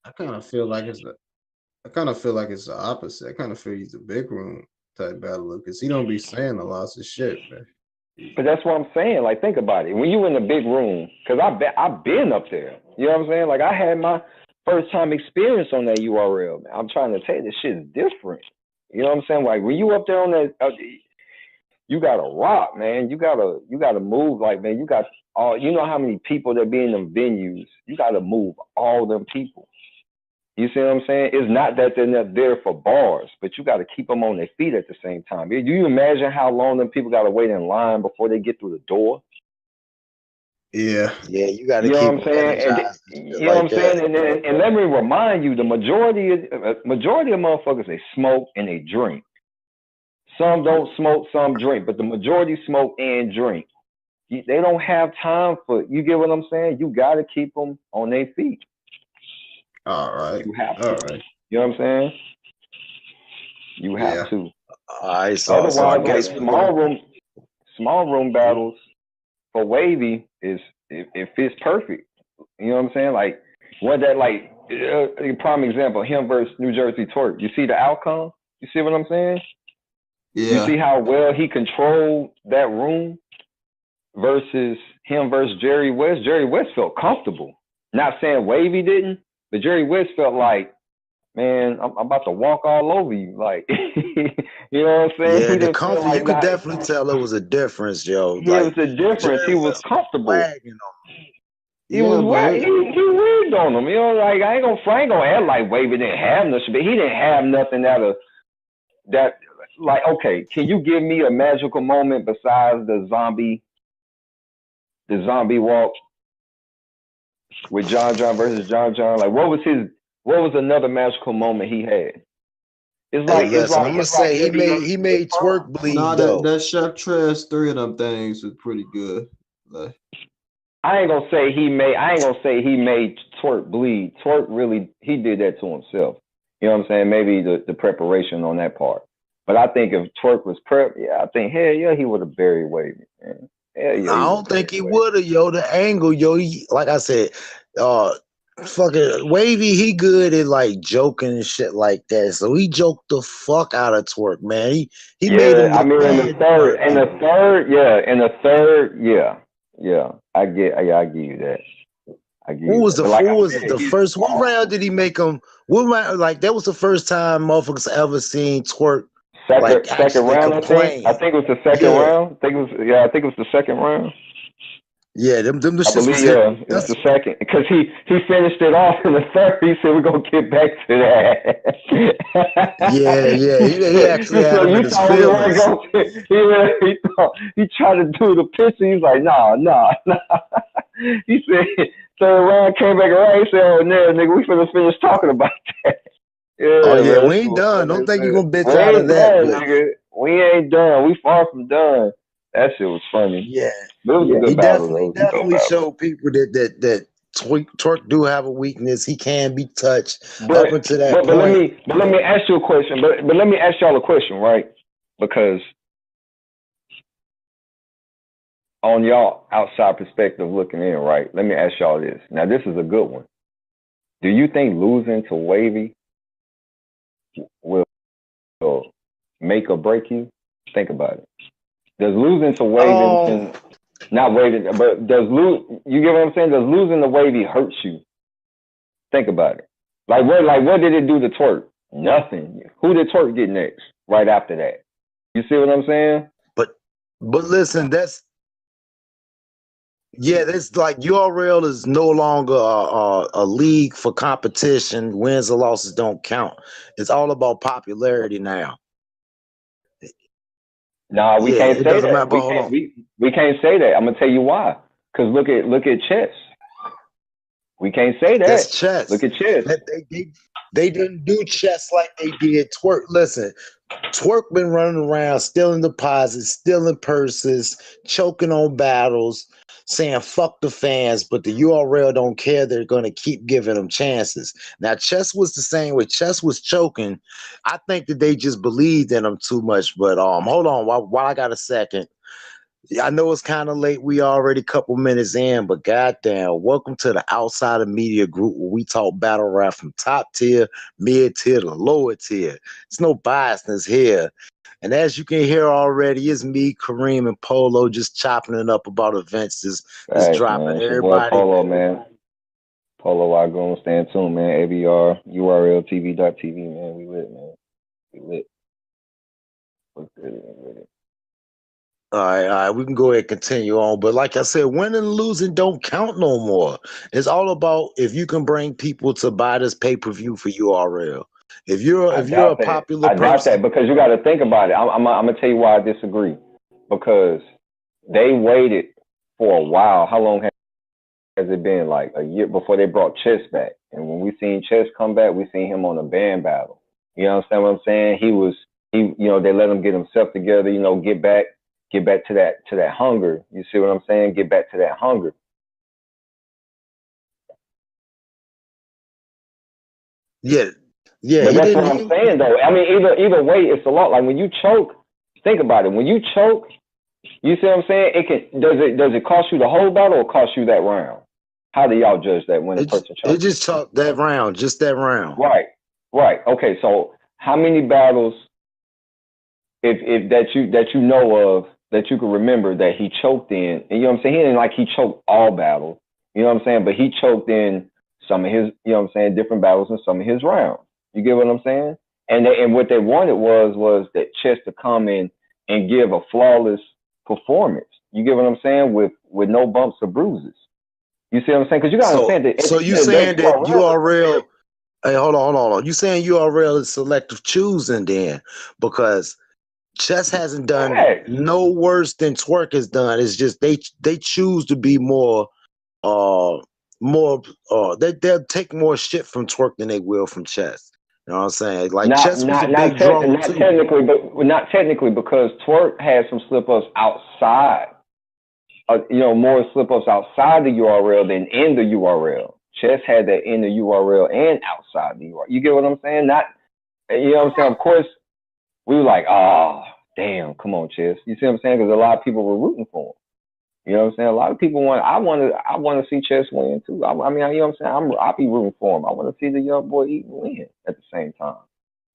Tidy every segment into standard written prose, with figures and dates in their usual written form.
I kind of feel like I kind of feel like it's the opposite. I kind of feel he's a big room type battler because he don't be saying a lot of shit, man. But that's what I'm saying. Like, think about it. When you in a big room, because I've been up there. You know what I'm saying? Like, I had my first time experience on that URL. Man. I'm trying to tell you, this shit is different. You know what I'm saying? Like, when you up there on that, you gotta rock, man. You gotta move. Like, man, you got all. You know how many people that be in them venues? You gotta move all them people. You see what I'm saying? It's not that they're not there for bars, but you got to keep them on their feet at the same time. Do you imagine how long them people got to wait in line before they get through the door? Yeah. Yeah, you got to You know keep what I'm them saying? And energized and shit you know what like I'm that. saying? And let me remind you, the majority of motherfuckers, they smoke and they drink. Some don't smoke, some drink, but the majority smoke and drink. They don't have time for. You get what I'm saying? You got to keep them on their feet. All right. You have All to. right. You know what I'm saying? You have Yeah. to. All right, so I Otherwise, like guess we're gonna. small room battles for Wavy it fits perfect. You know what I'm saying? Like what that like a prime example, him versus New Jersey Twerk. You see the outcome? You see what I'm saying? You Yeah. see how well he controlled that room versus him versus Jerry West. Jerry West felt comfortable. Not saying Wavy didn't, but Jerry West felt like, man, I'm about to walk all over you. Like, you know what I'm saying? Yeah, He the didn't feel comfort you like could not. definitely tell it was a difference, yo. He was Like a difference. Jerry He was West was comfortable. wagging on. He was Yeah, but wet. He rigged on him. You know, like I ain't gonna act like Wavy didn't have nothing, but he didn't have nothing that like okay. Can you give me a magical moment besides the zombie walk with John versus John? Like what was another magical moment he had? Hey, listen, I'm gonna It's like say maybe he made twerk nah, bleed that though. that Chef Trash three of them things was pretty good. Like, I ain't gonna say he made Twerk bleed. Twerk really he did that to himself. You know what I'm saying? Maybe the preparation on that part. But I think if Twerk was prep, yeah, I think hell yeah he would have buried Wavy. Man. Hell yeah he I would don't have think buried he Wavy. would have, yo. The angle, yo. Like I said, uh, fucking Wavy, he good at like joking and shit like that. So he joked the fuck out of twerk, man. He made Yeah, him I look mean bad twerk. in the third, yeah, yeah. I give you that. I give you that. But like Who I was said, the he's first? What round did he make him? What round? Like that was the first time motherfuckers ever seen twerk like second actually round. I complain. think it was the second Yeah, round. I think it was the second round. yeah. Them the I shits believe, was yeah, hitting. it was That's the second because he finished it off in the third. He said, "We're gonna get back to yeah, that." yeah. He actually had So him in you his told me we're feelings. going. He tried to do the picture. He's like, "Nah, nah, nah." He said, third round came back around. He said, "Oh no, nigga, we finna finish talking about that." Oh Yeah, yeah, man, that we shit ain't was done. funny Don't as think you hell. gonna bitch We out of ain't that, done, but nigga. We ain't done. We far from done. That shit was funny. yeah, But it was a good battle, though. he It was a good definitely battle. showed people that twerk do have a weakness. He can be touched But up until that point. let me ask you a question. But let me ask y'all a question, right? Because on y'all outside perspective looking in, right? Let me ask y'all this. Now this is a good one. Do you think losing to Wavy will make or break you? Think about it. Does losing to Wavy Um, and not Wavy, but does lose you get what I'm saying? Does losing to Wavy hurt you? Think about it. Like what did it do to Twerk? Nothing. Who did Twerk get next? Right after that. You see what I'm saying? but listen, that's like URL is no longer a league for competition. Wins or losses don't count. It's all about popularity now. No, we Yeah, can't it say doesn't matter. that. But hold on. We can't say that. I'm gonna tell you why. Cause look at chess. We can't say That's that. Look chess. at chess. That they didn't do chess like they did twerk. Listen, twerk been running around stealing deposits, stealing purses, choking on battles, saying fuck the fans, but the URL don't care. They're gonna keep giving them chances. Now, chess was the same way. Chess was choking. I think that they just believed in them too much. But hold on, while I got a second. I know it's kind of late. We already a couple minutes in, but goddamn, welcome to the Outsider Media Group where we talk battle rap from top tier, mid tier to lower tier. It's no biasness here. And as you can hear already, it's me, Kareem, and Polo just chopping it up about events that's Thanks, dropping. man. It's your boy Everybody, Polo, man. Polo Wagon, stand tuned, man. ABR, URLTV.tv, man. We lit, man. We lit. We lit. all right, we can go ahead and continue on. But like I said, winning and losing don't count no more. It's all about if you can bring people to buy this pay-per-view for URL. If you're a popular I doubt that person, because you got to think about it. I'm gonna tell you why I disagree. Because they waited for a while. How long has it been? Like a year before they brought Chess back. And when we seen Chess come back, we seen him on a band battle. You understand what I'm saying? They let him get himself together. Get back to that hunger. You see what I'm saying? Get back to that hunger. yeah, But he that's what didn't. I'm saying, though. I mean, either way, it's a lot. Like when you choke, think about it. When you choke, you see what I'm saying? Does it cost you the whole battle or cost you that round? How do y'all judge that when a person It chokes? just took that round, just that round. Right. Okay. So how many battles, if that you know of that you can remember that he choked in? And you know what I'm saying? He didn't like he choked all battles. You know what I'm saying? But he choked in some of his, you know what I'm saying, different battles in some of his rounds. You get what I'm saying? And what they wanted was that Chess to come in and give a flawless performance. You get what I'm saying? With no bumps or bruises. You see what I'm saying? Because you gotta understand that. So you saying that URL? Hey, hold on. You saying URL is selective choosing then? Because Chess hasn't done no worse than Twerk has done. It's just they choose to be more they'll take more shit from Twerk than they will from Chess. You know what I'm saying? Like Chess was a big draw too. Not technically, because Twerk had some slip ups outside. More slip ups outside the URL than in the URL. Chess had that in the URL and outside the URL. You get what I'm saying? Not, you know what I'm saying? Of course, we were like, oh, damn, come on, Chess. You see what I'm saying? Because a lot of people were rooting for him. You know what I'm saying? A lot of people I want to see Chess win too. I mean, you know what I'm saying? I'll be rooting for him. I want to see the young boy eat and win at the same time.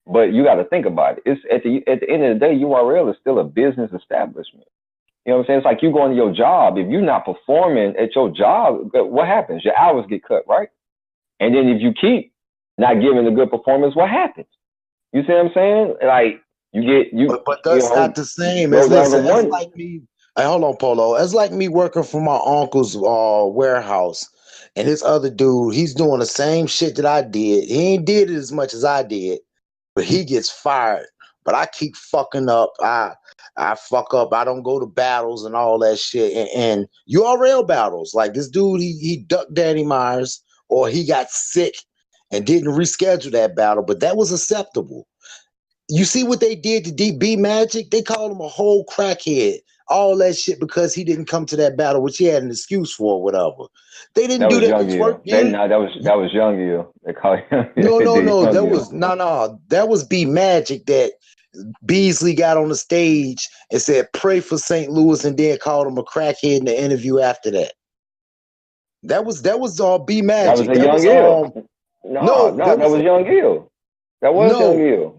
But you got to think about it. It's at the end of the day, URL is still a business establishment. You know what I'm saying? It's like you going to your job. If you're not performing at your job, what happens? Your hours get cut, right? And then if you keep not giving a good performance, what happens? You see what I'm saying? Like But that's not the same. It's like me. Hey, hold on, Polo. It's like me working for my uncle's warehouse, and this other dude, he's doing the same shit that I did. He ain't did it as much as I did, but he gets fired. But I keep fucking up. I fuck up. I don't go to battles and all that shit. And URL battles, like this dude, he ducked Danny Myers, or he got sick and didn't reschedule that battle, but that was acceptable. You see what they did to DB Magic? They called him a whole crackhead. All that shit because he didn't come to that battle, which he had an excuse for, or whatever. They didn't do that with Twerk. That was Young Ill. They call him. No. That was B Magic that Beasley got on the stage and said, "Pray for St. Louis," and then called him a crackhead in the interview after that. That was all B Magic. That was a Young Ill. No, that was Young Ill. That was Young Ill.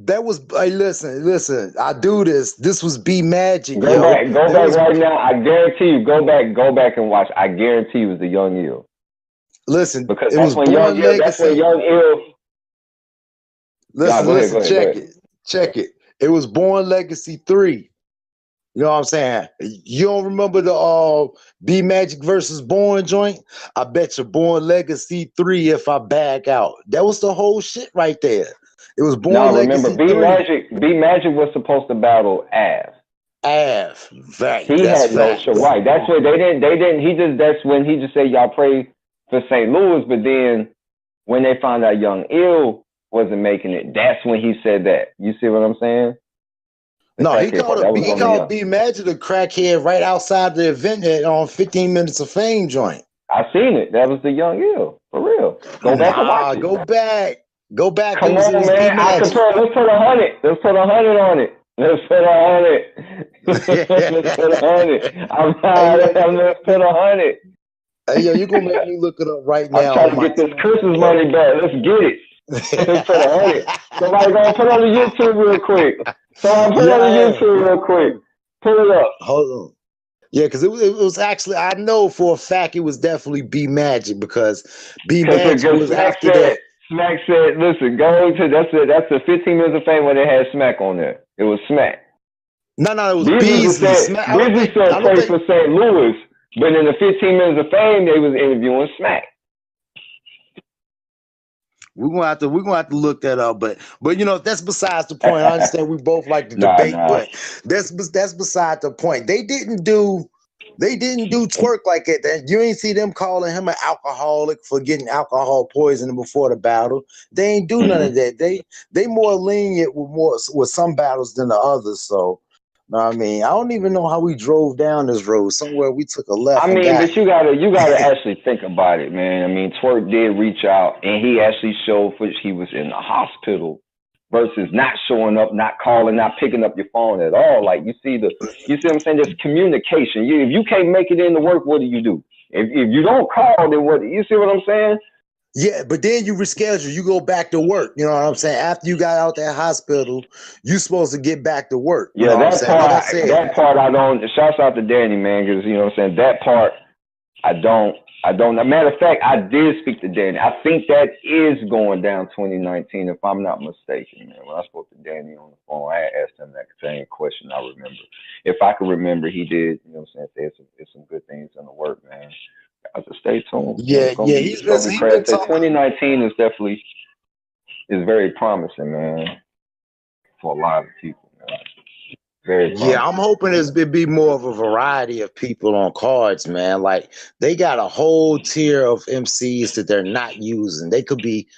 That was, hey, listen. I do this. This was B Magic. Go back right now. I guarantee you. Go back and watch. I guarantee you it was the Young Ill. Listen, because that's when Young Ill. That's when Young Ill. Listen. Check it. It was Born Legacy 3. You know what I'm saying? You don't remember the B Magic versus Born joint? I bet you Born Legacy 3 if I back out. That was the whole shit right there. It was Born Legacy 3. B Magic was supposed to battle Av. Right. He had no show. Right. That's what they didn't. That's when he just said, y'all pray for St. Louis. But then when they found out Young Ill wasn't making it, that's when he said that. You see what I'm saying? He called B Magic a crackhead right outside the event on 15 Minutes of Fame joint. I seen it. That was the Young Ill. For real. Go back and watch it. Go back. Come on, man. Let's put 100. Let's put 100 on it. Let's put 100. Let's put 100. I'm Hey, not. Let's put 100. hey, yo, you gonna make me look it up right I'm now trying on to my get this TV. Christmas money back. Let's get it. Let's put 100. Somebody gonna put on the YouTube real quick. Somebody put on the Yeah, YouTube real quick. Pull it up. hold on. Yeah, because it was actually, I know for a fact it was definitely B Magic, because B Magic Because was after that. Smack said, listen, go to that's the 15 minutes of fame where they had Smack on there. It was Smack. No, it was Beasley just Beasley. said Smack. Beasley said I don't play think. for St. Louis, but in the 15 minutes of fame, they was interviewing Smack. We're gonna have to look that up, but you know, that's besides the point. I understand we both like to debate, Nah. but that's beside the point. They didn't do Twerk like that. You ain't see them calling him an alcoholic for getting alcohol poisoning before the battle. They ain't do none of that. They more lenient with some battles than the others. So, know what I mean, I don't even know how we drove down this road. Somewhere we took a left I and mean, got but you gotta actually think about it, man. I mean, Twerk did reach out, and he actually showed footage. He was in the hospital versus not showing up, not calling, not picking up your phone at all. Like you see what I'm saying? There's communication. If you can't make it into work, what do you do? If you don't call, then what? You see what I'm saying? Yeah, but then you reschedule, you go back to work. You know what I'm saying? After you got out that hospital, you supposed to get back to work. You Yeah, know what I'm saying? Like I said, that part I don't. Shouts out to Danny, man, because you know what I'm saying. That part I don't. Matter of fact, I did speak to Danny. I think that is going down 2019, if I'm not mistaken, man. When I spoke to Danny on the phone, I asked him that same question. I remember, if I could remember, he did. You know what I'm saying? Say it's some good things in the work, man. I just stay tuned. You know, yeah, yeah, it's gonna be he's been crazy. talking. 2019 is definitely very promising, man, for a lot of people, man. Very Yeah, promising. I'm hoping there's be more of a variety of people on cards, man. Like they got a whole tier of MCs that they're not using. They could be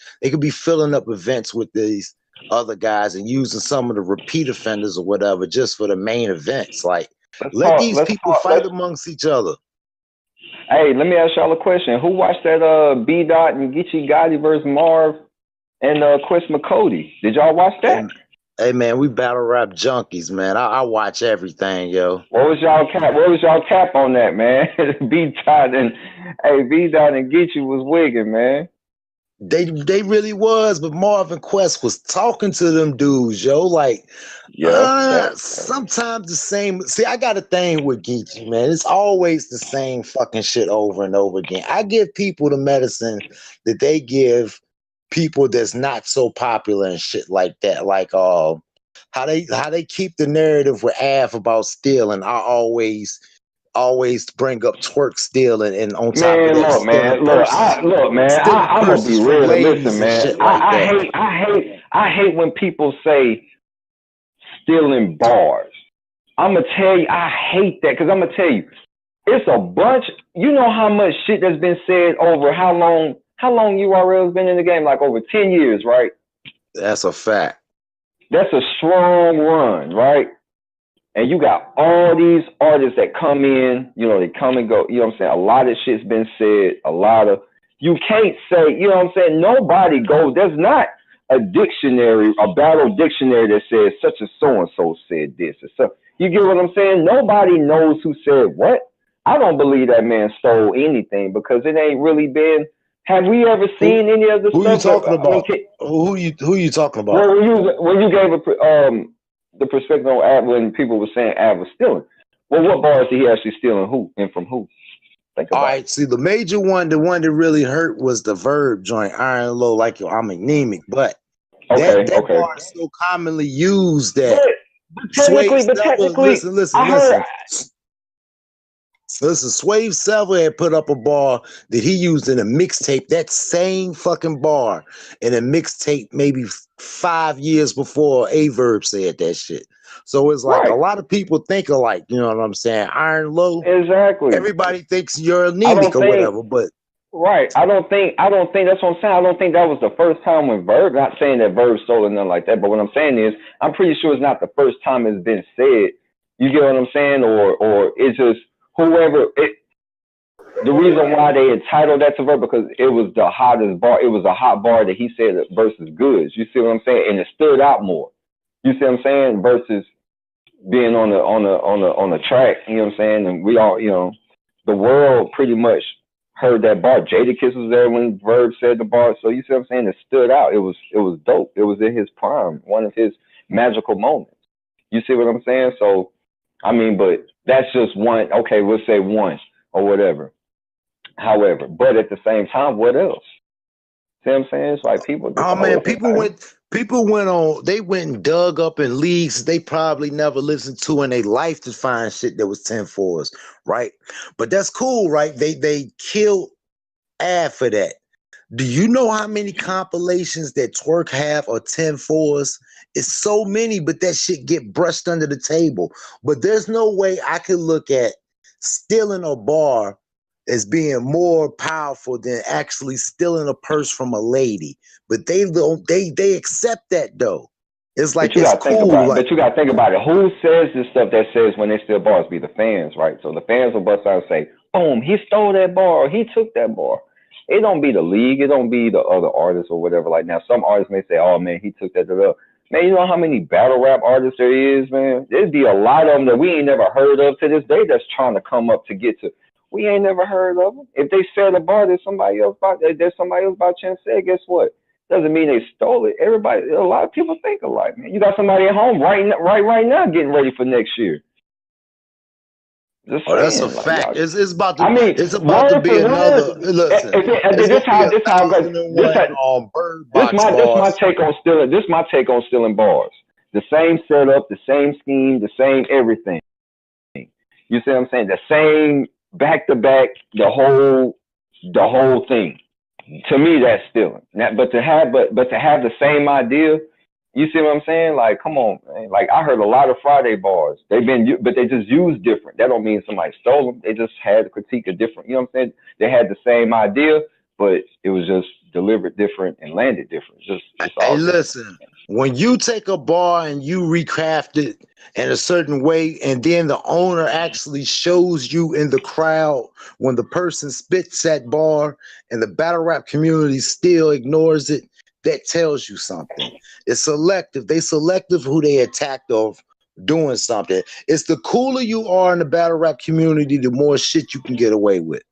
filling up events with these other guys and using some of the repeat offenders or whatever just for the main events. Like Let's let talk. these Let's people talk. fight amongst each other. Hey, let me ask y'all a question. Who watched that B Dot and Geechee Gotti versus Marv and Chris McCody? Did y'all watch that? Hey man, we battle rap junkies, man. I watch everything, yo. What was y'all cap on that, man? B Dot and Geechee was wigging, man. They really was, but Marvin Quest was talking to them dudes, yo. Like, sometimes the same. See, I got a thing with Geechee, man. It's always the same fucking shit over and over again. I give people the medicine that they give people that's not so popular and shit like that. Like, how they keep the narrative with Av about stealing. I always bring up Twerk stealing, and on top of Man, that, look, stealing man, purses, I'm gonna be from real. ladies Listen, and man, shit like that. I hate when people say stealing bars. I'm gonna tell you, I hate that because I'm gonna tell you, it's a bunch. You know how much shit that's been said over how long? How long URL's been in the game? Like over 10 years, right? That's a fact. That's a strong run, right? And you got all these artists that come in, you know, they come and go. You know what I'm saying? A lot of shit's been said. You can't say, you know what I'm saying? Nobody goes, there's not a dictionary, a battle dictionary that says such a so-and-so said this. So, you get what I'm saying? Nobody knows who said what. I don't believe that man stole anything because it ain't really been. Have we ever seen any of the Who stuff? you talking about? Who you talking about? Well, when you gave the perspective on Ab when people were saying Ab was stealing. Well, what bars did he actually steal and who and from who? Think about All right, see the major one, the one that really hurt was the Verb joint, Iron Low, like yo, I'm anemic, but that Okay. bar is so commonly used that But Swave Sever, technically, I heard. Listen, Swave Sever had put up a bar that he used in a mixtape, that same fucking bar in a mixtape maybe 5 years before Verb said that shit. So it's like a lot of people think alike, you know what I'm saying? Iron Low. Exactly. Everybody thinks you're anemic or whatever, but I don't think that's what I'm saying. I don't think that was the first time when Verb, not saying that Verb stole or nothing like that, but what I'm saying is I'm pretty sure it's not the first time it's been said. You get what I'm saying? Or it's just whoever it. The reason why they entitled that to Verb because it was the hottest bar. It was a hot bar that he said versus Goods. You see what I'm saying? And it stood out more. You see what I'm saying? Versus being on the track, you know what I'm saying? And we all, the world pretty much heard that bar. Jadakiss was there when Verb said the bar. So you see what I'm saying? It stood out. It was dope. It was in his prime, one of his magical moments. You see what I'm saying? So I mean, but that's just one. Okay, we'll say one or whatever. However, but at the same time, what else? See what I'm saying? It's like people. Oh man, people went on. They went and dug up in leagues they probably never listened to in their life to find shit that was 10-4s, right? But that's cool, right? They killed Ad for that. Do you know how many compilations that Twerk have or 10-4s? It's so many, but that shit get brushed under the table. But there's no way I could look at stealing a bar as being more powerful than actually stealing a purse from a lady. But they don't. They accept that though. It's like it's cool. But you gotta think about it. Who says this stuff that says when they steal bars? Be the fans, right? So the fans will bust out and say, "Boom, he stole that bar. Or he took that bar." It don't be the league. It don't be the other artists or whatever. Like now, some artists may say, "Oh man, he took that." Man, you know how many battle rap artists there is, man? There'd be a lot of them that we ain't never heard of to this day that's trying to come up to get to. We ain't never heard of them. If they sell the bar, there's somebody else by chance said, guess what? Doesn't mean they stole it. A lot of people think alike, man. You got somebody at home right now getting ready for next year. Just saying, that's a fact. It's about to. It's about to be another. Listen, this my take on stealing. This my take on stealing bars. The same setup, the same scheme, the same everything. You see what I'm saying? The same back to back, the whole thing. To me, that's stealing. But to have the same idea. You see what I'm saying? Like, come on, man. Like, I heard a lot of Friday bars. But they just used different. That don't mean somebody stole them. They just had a critique of different. You know what I'm saying? They had the same idea, but it was just delivered different and landed different. Hey, listen, when you take a bar and you recraft it in a certain way, and then the owner actually shows you in the crowd when the person spits that bar and the battle rap community still ignores it, that tells you something. It's selective. They selective who they attacked of doing something. It's the cooler you are in the battle rap community, the more shit you can get away with.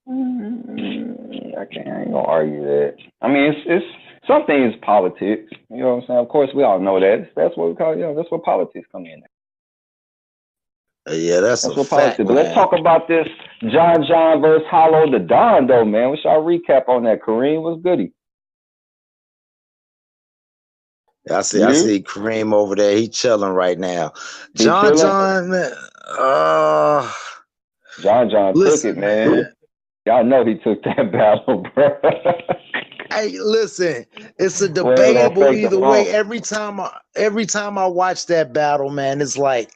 I ain't gonna argue that. I mean, it's some things politics. You know what I'm saying? Of course, we all know that. That's what we call. That's where politics come in. Yeah, that's a fact. But let's talk about this John versus Hollow the Don, though, man. What's our recap on that? Kareem, what's goody? I see Kareem over there. He chilling right now. John took it, man. Y'all know he took that battle, bro. Hey, listen, it's a debatable either way. Every time I watch that battle, man, it's like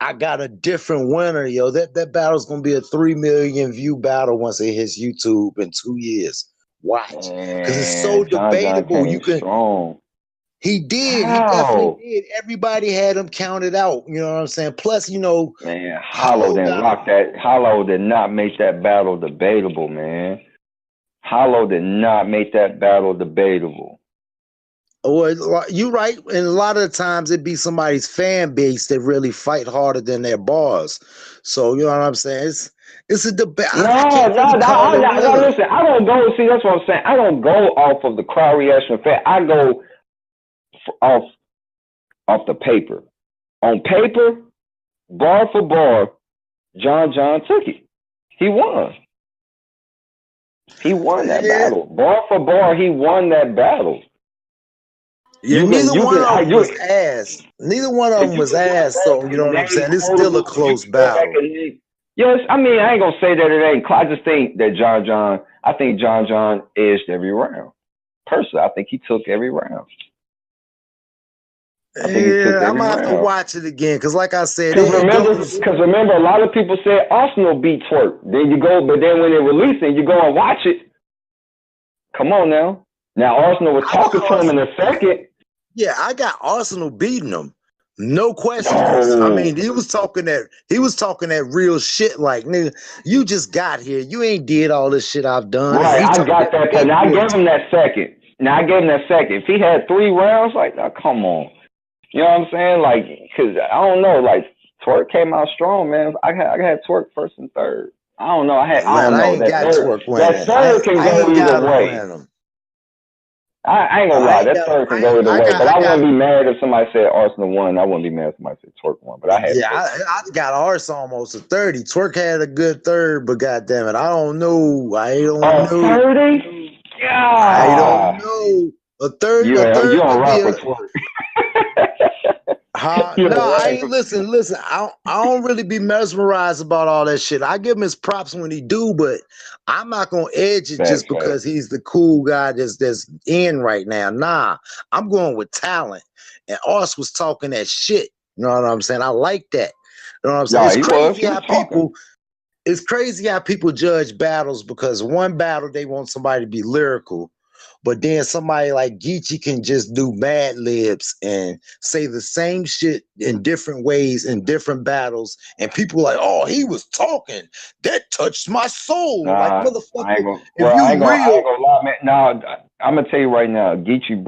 I got a different winner, yo. That battle's gonna be a 3 million view battle once it hits YouTube in 2 years. Watch, because it's so debatable. You can. Strong. He did. How? He definitely did. Everybody had him counted out. You know what I'm saying? Plus, man, Hollow didn't rock that. Hollow did not make that battle debatable, man. Hollow did not make that battle debatable. Well, you're right. And a lot of the times it be somebody's fan base that really fight harder than their bars. So you know what I'm saying? It's a debate. No, listen, I don't go. See, that's what I'm saying. I don't go off of the crowd reaction effect. I go off the paper. On paper, bar for bar, John took it. He won. He won that battle. Bar for bar, he won that battle. Yeah, neither one of them was ass. Neither one of them was ass, so you know what I'm saying? It's still a close battle. Yes, I mean, I ain't gonna say that it ain't. I just think that I think John edged every round. Personally, I think he took every round. Yeah, I'm gonna have to watch it again because, like I said, because remember, a lot of people said Arsenal beat Twerk. Then you go, but then when they release it, you go and watch it. Come on now. Now Arsenal was talking to him in a second. Yeah, I got Arsenal beating them. No question. I mean, he was talking that real shit. Like, nigga, you just got here. You ain't did all this shit I've done. Right, I got that. Now I gave him that second. If he had 3 rounds, like, now come on. You know what I'm saying? Like, cause I don't know. Like, Twerk came out strong, man. I had Twerk first and third. I don't know. I Man, don't I know ain't that got third. Twerk That winning. third can I go ain't either got him way. winning. I ain't gonna I lie. ain't That got him. third can go either I way. But I got. wouldn't be mad if somebody said Arsenal won. I wouldn't be mad if somebody said Twerk won. But I had Yeah, Twerk. I got ours almost a 30. Twerk had a good third, but goddamn it, I don't know. I don't know. 30? I don't Yeah. know. A You third don't could be rock a with Twerk. You no, don't I rock ain't with listen. I don't really be mesmerized about all that shit. I give him his props when he do, but I'm not gonna edge it just Facts. because he's the cool guy that's in right now. Nah, I'm going with talent. And Ars was talking that shit. You know what I'm saying? I like that. You know what I'm saying? Yeah, he was. He was talking. It's crazy how people judge battles because one battle they want somebody to be lyrical, but then somebody like Geechee can just do Mad Libs and say the same shit in different ways in different battles, and people like, oh, he was talking that touched my soul, like Nah, I ain't motherfucker. gonna. If Well, I you ain't gonna. I ain't real, gonna lie, man. Now, I'm gonna tell you right now. Geechee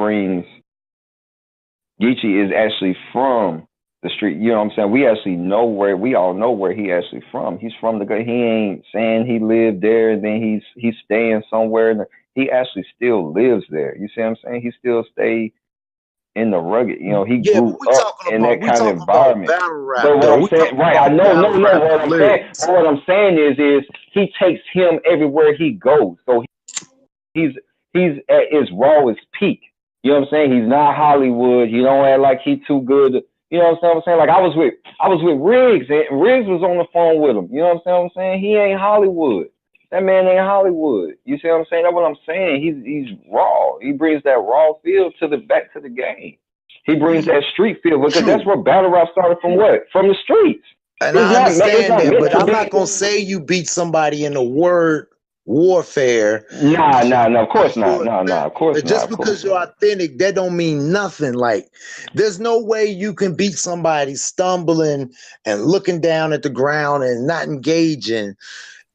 is actually from the street. You know what I'm saying? We all know where he actually from. He's from the guy. He ain't saying he lived there and then he's staying somewhere. He actually still lives there. You see what I'm saying? He still stay in the rugged. You know, he yeah, grew but up in that we kind of talking about environment. battle rap But what though. I'm We saying, talking right? I about know, no, battle no. rap What and I'm saying, lyrics. what I'm saying is he takes him everywhere he goes. So he's he's at his rawest peak. You know what I'm saying? He's not Hollywood. He don't act like he too good. You know what I'm saying? Like I was with Riggs, and Riggs was on the phone with him. You know what I'm saying? He ain't Hollywood. That man ain't Hollywood. You see what I'm saying? That's what I'm saying. He's raw. He brings that raw feel to the back to the game. He brings that street feel because that's True. where battle rap started from. What? From the streets. And It's I not. It's understand not that, meant but to I'm not be. gonna say you beat somebody in a word warfare. Nah. Of course Because not. you're Nah. Of course not. just Of course because you're not. authentic, that don't mean nothing. Like, there's no way you can beat somebody stumbling and looking down at the ground and not engaging,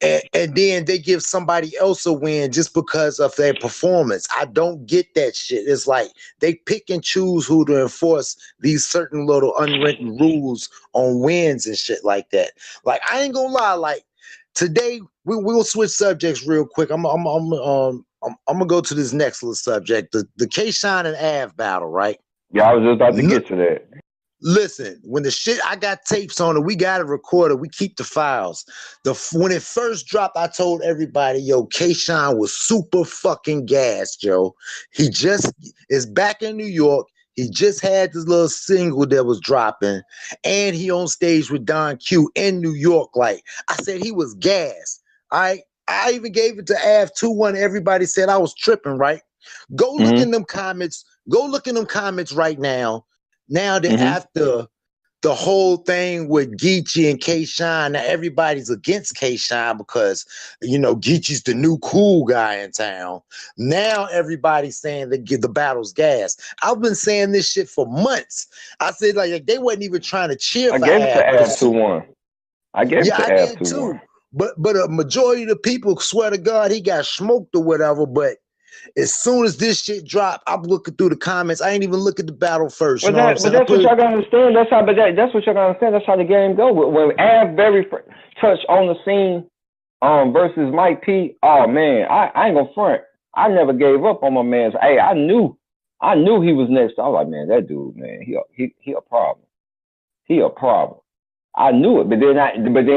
and then they give somebody else a win just because of their performance. I don't get that shit. It's like they pick and choose who to enforce these certain little unwritten rules on wins and shit like that. Like, I ain't gonna lie, like today we'll switch subjects real quick. I'm gonna go to this next little subject, the K Shine and Av battle, right? Yeah, I was just about to Look, get to that. listen, when the shit I got tapes on it, we got it recorded. We keep the files. When it first dropped, I told everybody, yo, K Shine was super fucking gassed, yo. He just is back in New York. He just had this little single that was dropping, and he on stage with Don Q in New York. Like I said, he was gassed. I even gave it to Av 2-1. Everybody said I was tripping, right? Go look in Mm-hmm. them comments. Go look in them comments right now. Now that Mm-hmm. after the whole thing with Geechee and K Shine, now everybody's against K Shine because Geechee's the new cool guy in town. Now everybody's saying that the battle's gas. I've been saying this shit for months. I said like they wasn't even trying to cheer I for gave it to Av, but Av 2-1. I gave it yeah, to I Av did 2-1. too. But a majority of the people swear to God he got smoked or whatever. But as soon as this shit dropped, I'm looking through the comments. I ain't even look at the battle first. You know what I'm But saying? I that's what put it. y'all gotta understand. That's what y'all gotta understand. That's how the game go. When Av very touched on the scene, versus Mike P. Oh man, I ain't gonna front. I never gave up on my man's. Hey, I knew he was next. I was like, man, that dude, man, he a problem. He a problem. I knew it, but then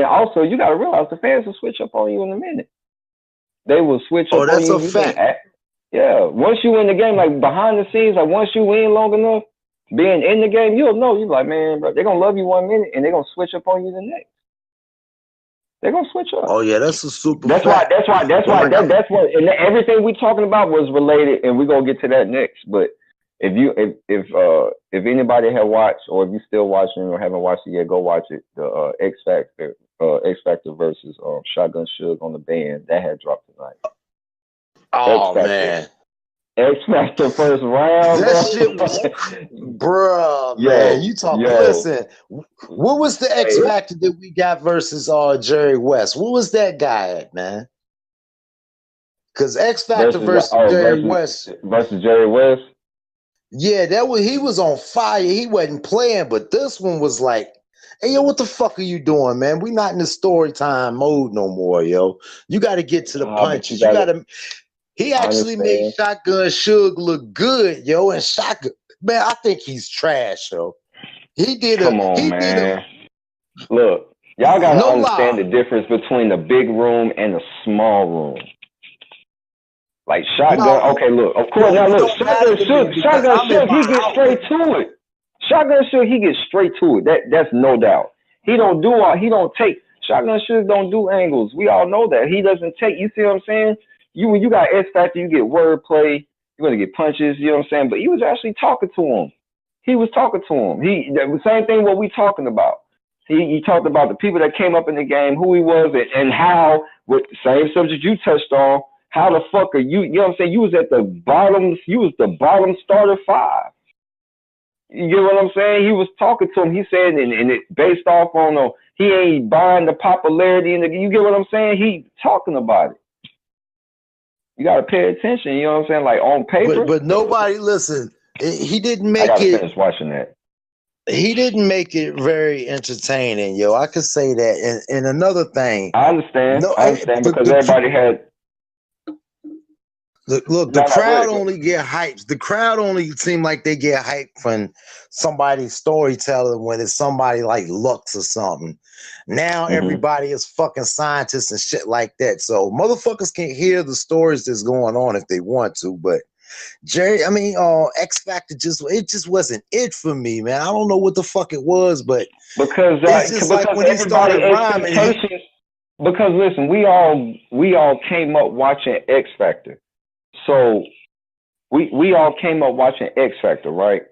also you gotta realize the fans will switch up on you in a minute. They will switch Oh, up on that's you. a You think, fact. yeah. Once you in the game, like behind the scenes, like once you in long enough, being in the game, you'll know. You like, man, bro, they're gonna love you 1 minute and they're gonna switch up on you the next. They're gonna switch up. Oh yeah, that's a super That's why. fact. But like That's what. And everything we talking about was related, and we're gonna get to that next. But if anybody had watched, or if you still watching or haven't watched it yet, go watch it. The X Factor versus Shotgun Suge on the band that had dropped tonight. X oh Factor. man, X Factor first round, that bro. shit was, bruh, man. yo, You talk. yo. Listen, what was the X Hey, Factor that we got versus Jerry West? What was that guy at, man? Because X Factor versus versus Jerry West. versus Jerry West. Yeah, he was on fire. He wasn't playing, but this one was like, hey, yo, what the fuck are you doing, man? We not in the story time mode no more, yo. You got to get to the But you punches. You got got to to. He actually made understand. Shotgun Suge look good, yo. And Shotgun, man, I think he's trash, yo. Come on, He did a, man. Look, y'all got to no understand lie. the difference between the big room and the small room. Like shotgun. No, Okay, look. Of course, now rooms look. don't matter to me because I'm in He my gets house. straight to it. Shotgun Shook, he gets straight to it. That's no doubt. He don't do all. He don't take. Shotgun Shook don't do angles. We all know that. He doesn't take. You see what I'm saying? When you got X Factor, you get wordplay. You're gonna get punches. You know what I'm saying? But he was actually talking to him. He was talking to him. The same thing. What we talking about? He talked about the people that came up in the game, who he was, and how. With the same subject you touched on. How the fuck are you? You know what I'm saying? You was at the bottom. You was the bottom starter five. You get what I'm saying? He was talking to him. He said, and it based off on he ain't buying the popularity. And you get what I'm saying? He talking about it. You got to pay attention. You know what I'm saying? Like on paper. But nobody listen. He didn't I got make to it. finish watching that. He didn't make it very entertaining, yo. I could say that. And another thing, I understand. no, I understand because everybody had. look, the No, go crowd ahead. only get hyped. The crowd only seem like they get hyped when somebody's storytelling, when it's somebody like Lux or something. Now everybody is fucking scientists and shit like that. So motherfuckers can hear the stories that's going on if they want to, but X Factor just wasn't it for me, man. I don't know what the fuck it was, but Because it's just like when he everybody started rhyming. expectations. Because listen, we all came up watching X Factor, so we all came up watching X Factor, right?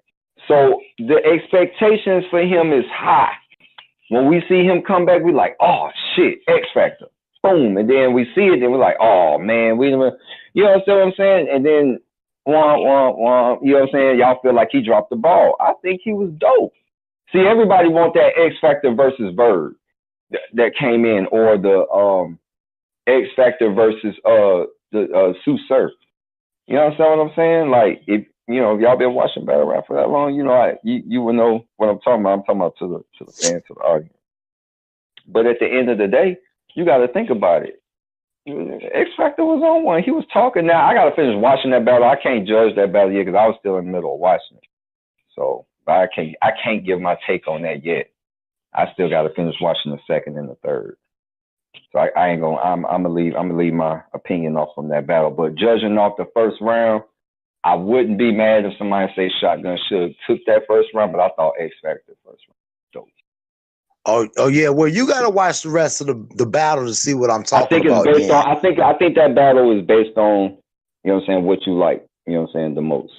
So the expectations for him is high. When we see him come back, we like, oh shit, X Factor, boom, and then we see it, and we're like, oh man, you know what I'm saying? And then wah, you know what I'm saying? Y'all feel like he dropped the ball. I think he was dope. See, everybody want that X Factor versus Bird that came in, or the X Factor versus the Sue Surf. You know what I'm saying? Like if y'all been watching battle rap for that long, you will know what I'm talking about. I'm talking about to the fans, to the audience. But at the end of the day, you got to think about it. X Factor was on one. He was talking. Now I got to finish watching that battle. I can't judge that battle yet because I was still in the middle of watching it. So I can't give my take on that yet. I still got to finish watching the second and the third. So I ain't gonna. I'm gonna leave my opinion off from that battle. But judging off the first round, I wouldn't be mad if somebody say Shotgun Suge took that first round, but I thought X Factor first round. Dope. Oh yeah. Well, you gotta watch the rest of the battle to see what I'm I talking think it's about. based Then. on. I think that battle is based on. You know what I'm saying? What you like. You know what I'm saying? The most.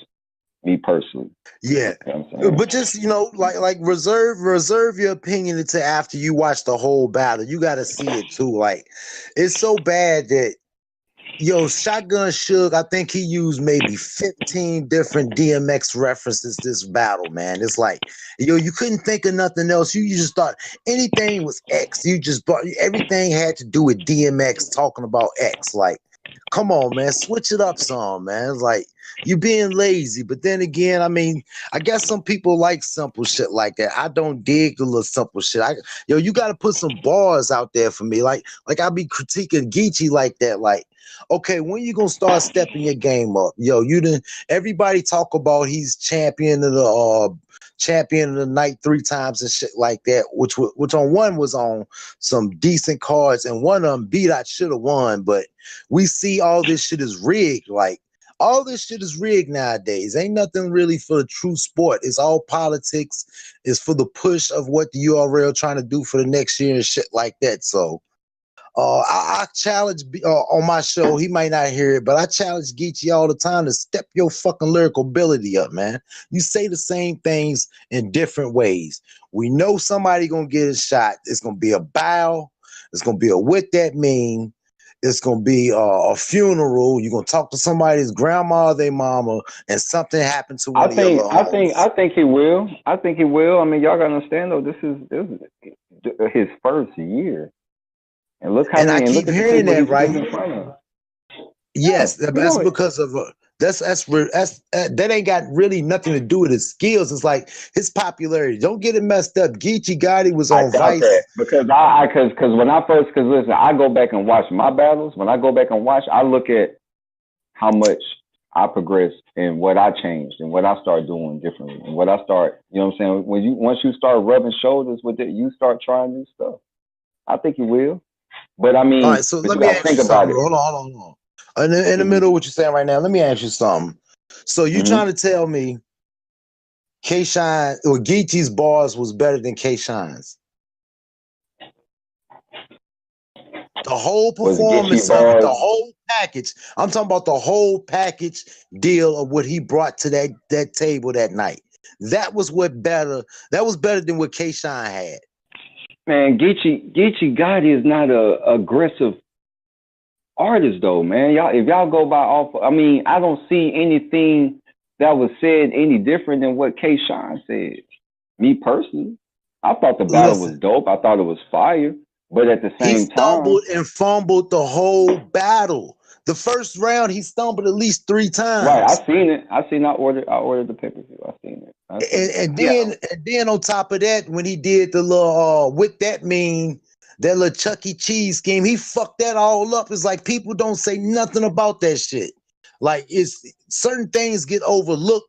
Me personally. Yeah, You know what I'm saying? but just like reserve your opinion until after you watch the whole battle. You got to see it too. Like, it's so bad that Shotgun Suge, I think he used maybe 15 different DMX references this battle, man. It's like, you couldn't think of nothing else. You just thought anything was X. You just thought everything had to do with DMX talking about X. Like, come on, man, switch it up some, man. It's like you being lazy. But then again, I guess some people like simple shit like that. I don't dig the little simple shit. You got to put some bars out there for me. Like I be critiquing Geechee like that. Like, okay, when you gonna start stepping your game up? Everybody talk about he's champion of the night 3 times and shit like that, which on one was on some decent cards, and one of them beat I should have won, but we see all this shit is rigged. Like, all this shit is rigged nowadays. Ain't nothing really for the true sport. It's all politics. It's for the push of what the URL trying to do for the next year and shit like that. So I challenge on my show. He might not hear it, but I challenge Geechee all the time to step your fucking lyrical ability up, man. You say the same things in different ways. We know somebody gonna get a shot. It's gonna be a bow. It's gonna be a what that mean. It's gonna be a funeral. You're gonna talk to somebody's grandma or their mama, and something happened to one of your little homies. I think he will. I think he will. I mean, y'all gotta understand though. This is his first year. And look how And I many, and keep look at the hearing people that, he's right? in front of. Yes, Yeah, that's because of That ain't got really nothing to do with his skills. It's like his popularity. Don't get it messed up. Geechee Gotti was I on doubt Vice. that because because when I first, because listen, I go back and watch my battles. When I go back and watch, I look at how much I progressed and what I changed and what I start doing differently and what I start, you know what I'm saying? Once you start rubbing shoulders with it, you start trying new stuff. I think you will. But I All mean, right, so but let you me gotta ask you think about something. it. Hold on. In the Mm-hmm. middle of what you're saying right now, let me ask you something. So you Mm-hmm. trying to tell me K-Shine or Geechee's bars was better than K-Shine's? The whole Was Geechee performance of it, the bars? whole package. I'm talking about the whole package deal of what he brought to that table that night. That was better. That was better than what K-Shine had. Man, Geechee Gotti is not a aggressive artist though, man. Y'all, if y'all go by off, I mean, I don't see anything that was said any different than what K. Shine said. Me personally, I thought the battle Listen, was dope. I thought it was fire, but at the he same time, stumbled and fumbled the whole battle. The first round, he stumbled at least 3 right? times. I seen it. I seen. I ordered the pay-per-view. I seen it. I seen it. And Yeah. then on top of that, when he did the little with that mean that little Chuck E. Cheese scheme, he fucked that all up. It's like people don't say nothing about that shit. Like it's certain things get overlooked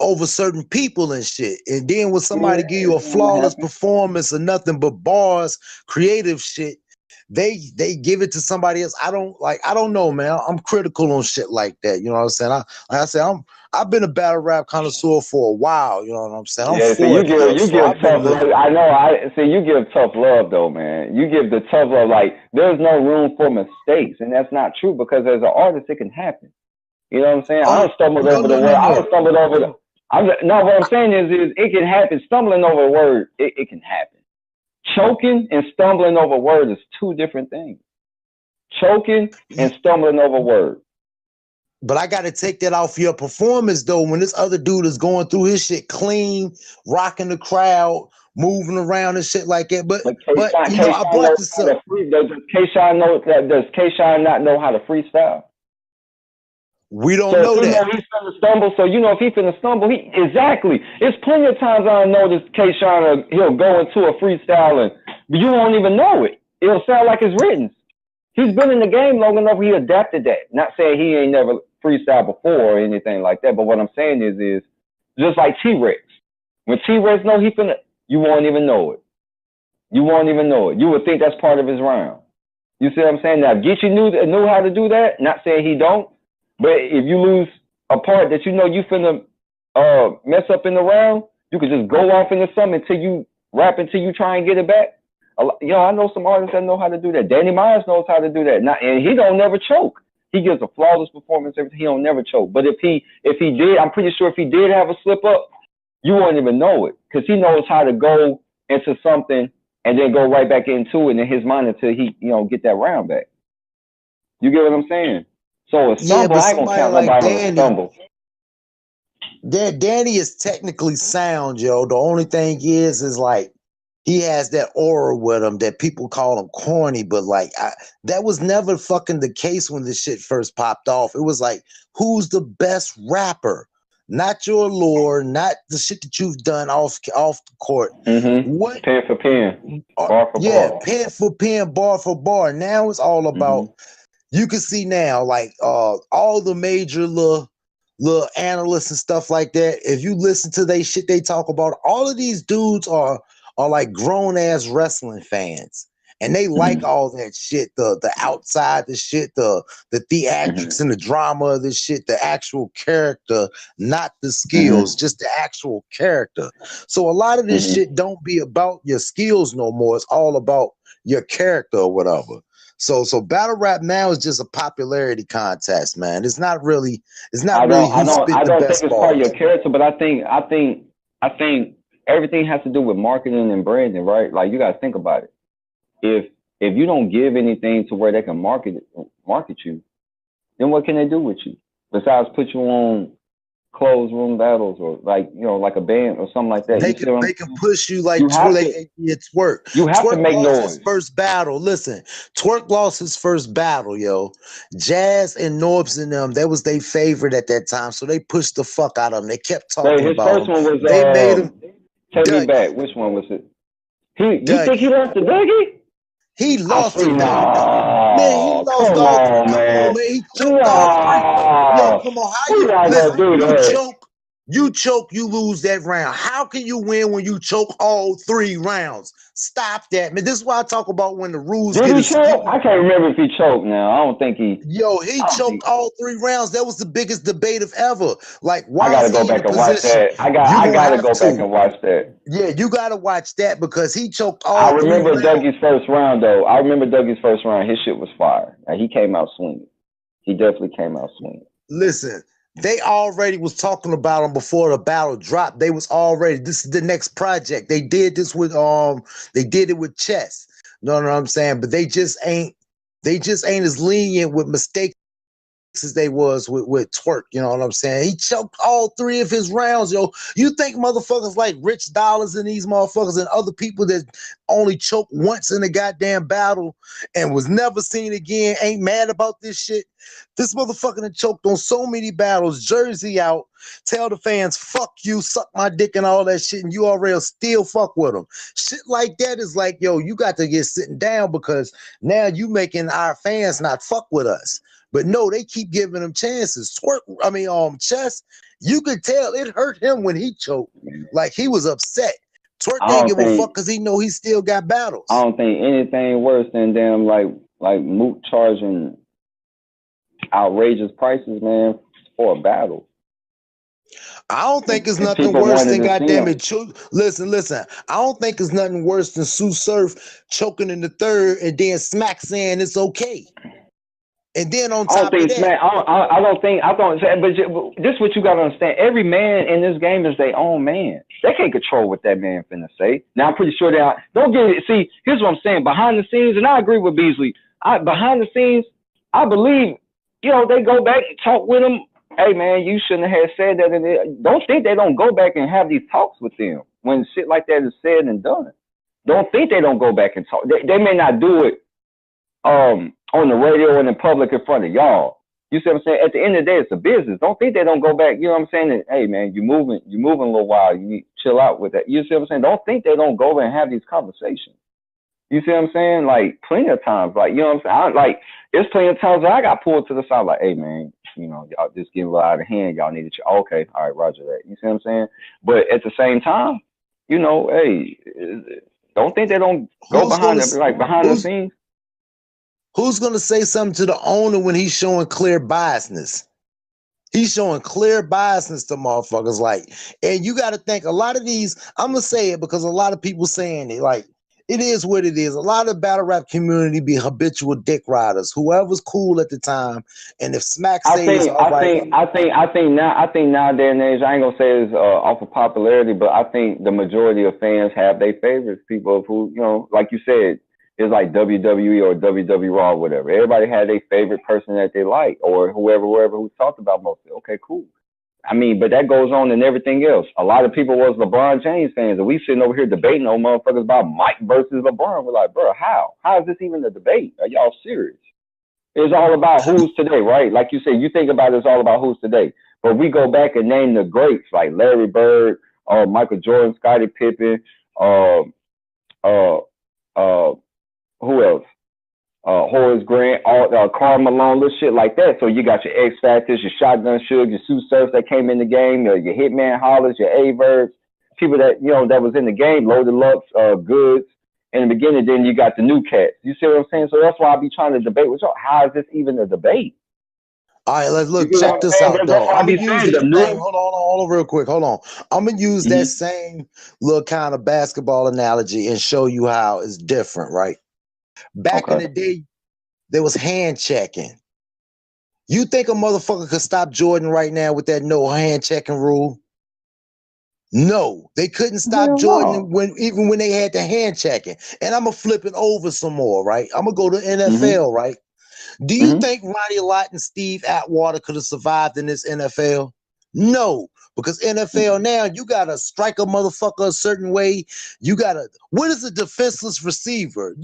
over certain people and shit. And then when Yeah, somebody give you a it's gonna flawless happen. performance or nothing but bars, creative shit, they give it to somebody else. I don't know, man. I'm critical on shit like that. You know what I'm saying? Like I said, I've been a battle rap connoisseur for a while. You know what I'm saying? I'm Yeah, see, 40, yo, you so give I've been tough love. listening. I know. I see you give tough love though, man. You give the tough love. Like there's no room for mistakes, and that's not true because as an artist, it can happen. You know what I'm saying? I Oh don't stumbled no, over the no, word. no, I don't no. stumbled over the. I'm no. What I'm saying is it can happen. Stumbling over a word, it can happen. Choking and stumbling over a word is two different things. Choking and stumbling over a word. But I got to take that off your performance though. When this other dude is going through his shit clean, rocking the crowd, moving around and shit like that. But But you know, K I Shine brought knows this how up. to free. Does K Shine know that? Does K Shine not know how to freestyle? We don't So if know he know that. he's finna stumble, so you know if he's finna stumble, he exactly. It's plenty of times I noticed K. Shine he'll go into a freestyle and you won't even know it. It'll sound like it's written. He's been in the game long enough. He adapted that. Not saying he ain't never freestyle before or anything like that, but what I'm saying is just like T-Rex. When T-Rex know he finna, you won't even know it. You won't even know it. You would think that's part of his round. You see what I'm saying? Now, if Geechee knew how to do that, not saying he don't, but if you lose a part that you know you finna mess up in the round, you could just go off into something until you rap until you try and get it back. You know, I know some artists that know how to do that. Danny Myers knows how to do that. And he don't never choke. He gives a flawless performance. Everything. He don't never choke. But if he did, I'm pretty sure if he did have a slip up, you won't even know it because he knows how to go into something and then go right back into it in his mind until he get that round back. You get what I'm saying? So a Yeah, stumble, but I ain't gonna somebody count like nobody on a Danny, stumble. Danny is technically sound, yo. The only thing is like he has that aura with him that people call him corny, but like that was never fucking the case when this shit first popped off. It was like, who's the best rapper? Not your lore, not the shit that you've done off the court. What? Pen for pen, bar for Yeah, bar. pen for pen, bar for bar. Now it's all about. You can see now, like all the major little analysts and stuff like that. If you listen to they shit they talk about, all of these dudes are like grown ass wrestling fans. And they like all that shit, the outside, the shit, the theatrics and the drama of this shit, the actual character, not the skills, just the actual character. So a lot of this shit don't be about your skills no more. It's all about your character or whatever. So battle rap now is just a popularity contest, man. It's not really who spit I the don't think best it's part of your bars. character, but I think everything has to do with marketing and branding, right? Like you gotta think about it. If you don't give anything to where they can market you, then what can they do with you besides put you on closed room battles or like like a band or something like that. They You can see what they I'm can saying? push you like You have to it's Twerk. you have to Twerk make lost his noise. first battle. Listen, Twerk lost his first battle, yo. Jazz and Norbs and them, that was their favorite at that time. So they pushed the fuck out of him. They kept Wait, talking his about first him. one was They made him Take Me Dougie. Back. Which one was it? You think he Dougie. lost to Dougie? He I lost see. to Dougie. Man, he No, lost come all three. on, Come on, man. man. He choked all three. Yo, No, come on. How we you not gonna listen? do that. You choke, you lose that round. How can you win when you choke all 3 rounds? Stop that, man. This is why I talk about when the rules Did get he choke? skewed. I can't remember if he choked. Now I don't think he. Yo, he I don't choked think. all 3 rounds. That was the biggest debate of ever. Like, I why gotta is go he in a back and watch position? that. You I gonna gotta have go back to. and watch that. Yeah, you gotta watch that because he choked I all 3 remember rounds. Dougie's first round though. I remember Dougie's first round. His shit was fire. Like, he came out swinging. He definitely came out swinging. Listen, they already was talking about him before the battle dropped. They was already, this is the next project. They did this with they did it with Chess. Know what I'm saying? But they just ain't as lenient with mistakes as they was with Twerk. You know what I'm saying? He choked all 3 of his rounds, yo. You think motherfuckers like Rich Dollars and these motherfuckers and other people that only choked once in a goddamn battle and was never seen again ain't mad about this shit? This motherfucker that choked on so many battles, jersey out, tell the fans, fuck you, suck my dick and all that shit, and URL still fuck with them. Shit like that is like, yo, you got to get sitting down because now you making our fans not fuck with us. But no, they keep giving him chances. Chess, you could tell it hurt him when he choked. Like he was upset. Twerk I didn't don't give a fuck think because he know he still got I battles. don't think anything worse than them like Moot charging outrageous prices, man, for a battle. I don't think it's And nothing people worse wanted than to see goddamn him. it. Listen. I don't think it's nothing worse than Sue Surf choking in the 3rd and then Smack saying it's okay. And then on I don't top of think that, Smack. I don't think. I don't. But this is what you got to understand. Every man in this game is their own man. They can't control what that man finna say. Now I'm pretty sure they are. Don't get it. See, here's what I'm saying. Behind the scenes, and I agree with Beasley. Behind the scenes, I believe they go back and talk with him. Hey man, you shouldn't have said that. And don't think they don't go back and have these talks with them when shit like that is said and done. Don't think they don't go back and talk. They may not do it on the radio and in public in front of y'all. You see what I'm saying? At the end of the day, it's a business. Don't think they don't go back. You know what I'm saying? And, hey man, you're moving a little while. You need to chill out with that. You see what I'm saying? Don't think they don't go over and have these conversations. You see what I'm saying? Like plenty of times, like you know what I'm saying? It's plenty of times that I got pulled to the side, like, hey man, y'all just getting a little out of hand. Y'all need to okay, all right, Roger that. You see what I'm saying? But at the same time, hey, don't think they don't go behind the scenes. Who's gonna say something to the owner when he's showing clear biasness? He's showing clear biasness to motherfuckers. Like, and you got to think a lot of these. I'm gonna say it because a lot of people saying it. Like, it is what it is. A lot of the battle rap community be habitual dick riders. Whoever's cool at the time, and if Smack says all right, I think nowadays and age, I ain't gonna say it's off of popularity, but I think the majority of fans have their favorites. People who like you said. It's like WWE or WWE Raw or whatever. Everybody had their favorite person that they like or whoever who talked about most of it. Okay, cool. I mean, but that goes on in everything else. A lot of people was LeBron James fans, and we sitting over here debating on motherfuckers about Mike versus LeBron. We're like, bro, how? How is this even a debate? Are y'all serious? It's all about who's today, right? Like you said, you think about it's all about who's today. But we go back and name the greats like Larry Bird, Michael Jordan, Scottie Pippen, who else? Horace Grant, Karl Malone, little shit like that. So you got your X Factors, your Shotgun Suge, your Sue Surf that came in the game, your Hitman Hollers, your A-Verbs, people that that was in the game, Loaded Lux, Goods in the beginning. Then you got the new cats. You see what I'm saying? So that's why I be trying to debate with y'all. How is this even a debate? all right, let's look. Check this out, though. I'm gonna use that same. Hold on, real quick. Hold on. I'm gonna use that same little kind of basketball analogy and show you how it's different, right? Back in the day, there was hand checking. You think a motherfucker could stop Jordan right now with that no hand checking rule? No, they couldn't stop Jordan even when they had the hand checking. And I'm gonna flip it over some more, right? I'm gonna go to NFL, right? Do you think Ronnie Lott and Steve Atwater could have survived in this NFL? No, because NFL now you gotta strike a motherfucker a certain way. You gotta. What is a defenseless receiver?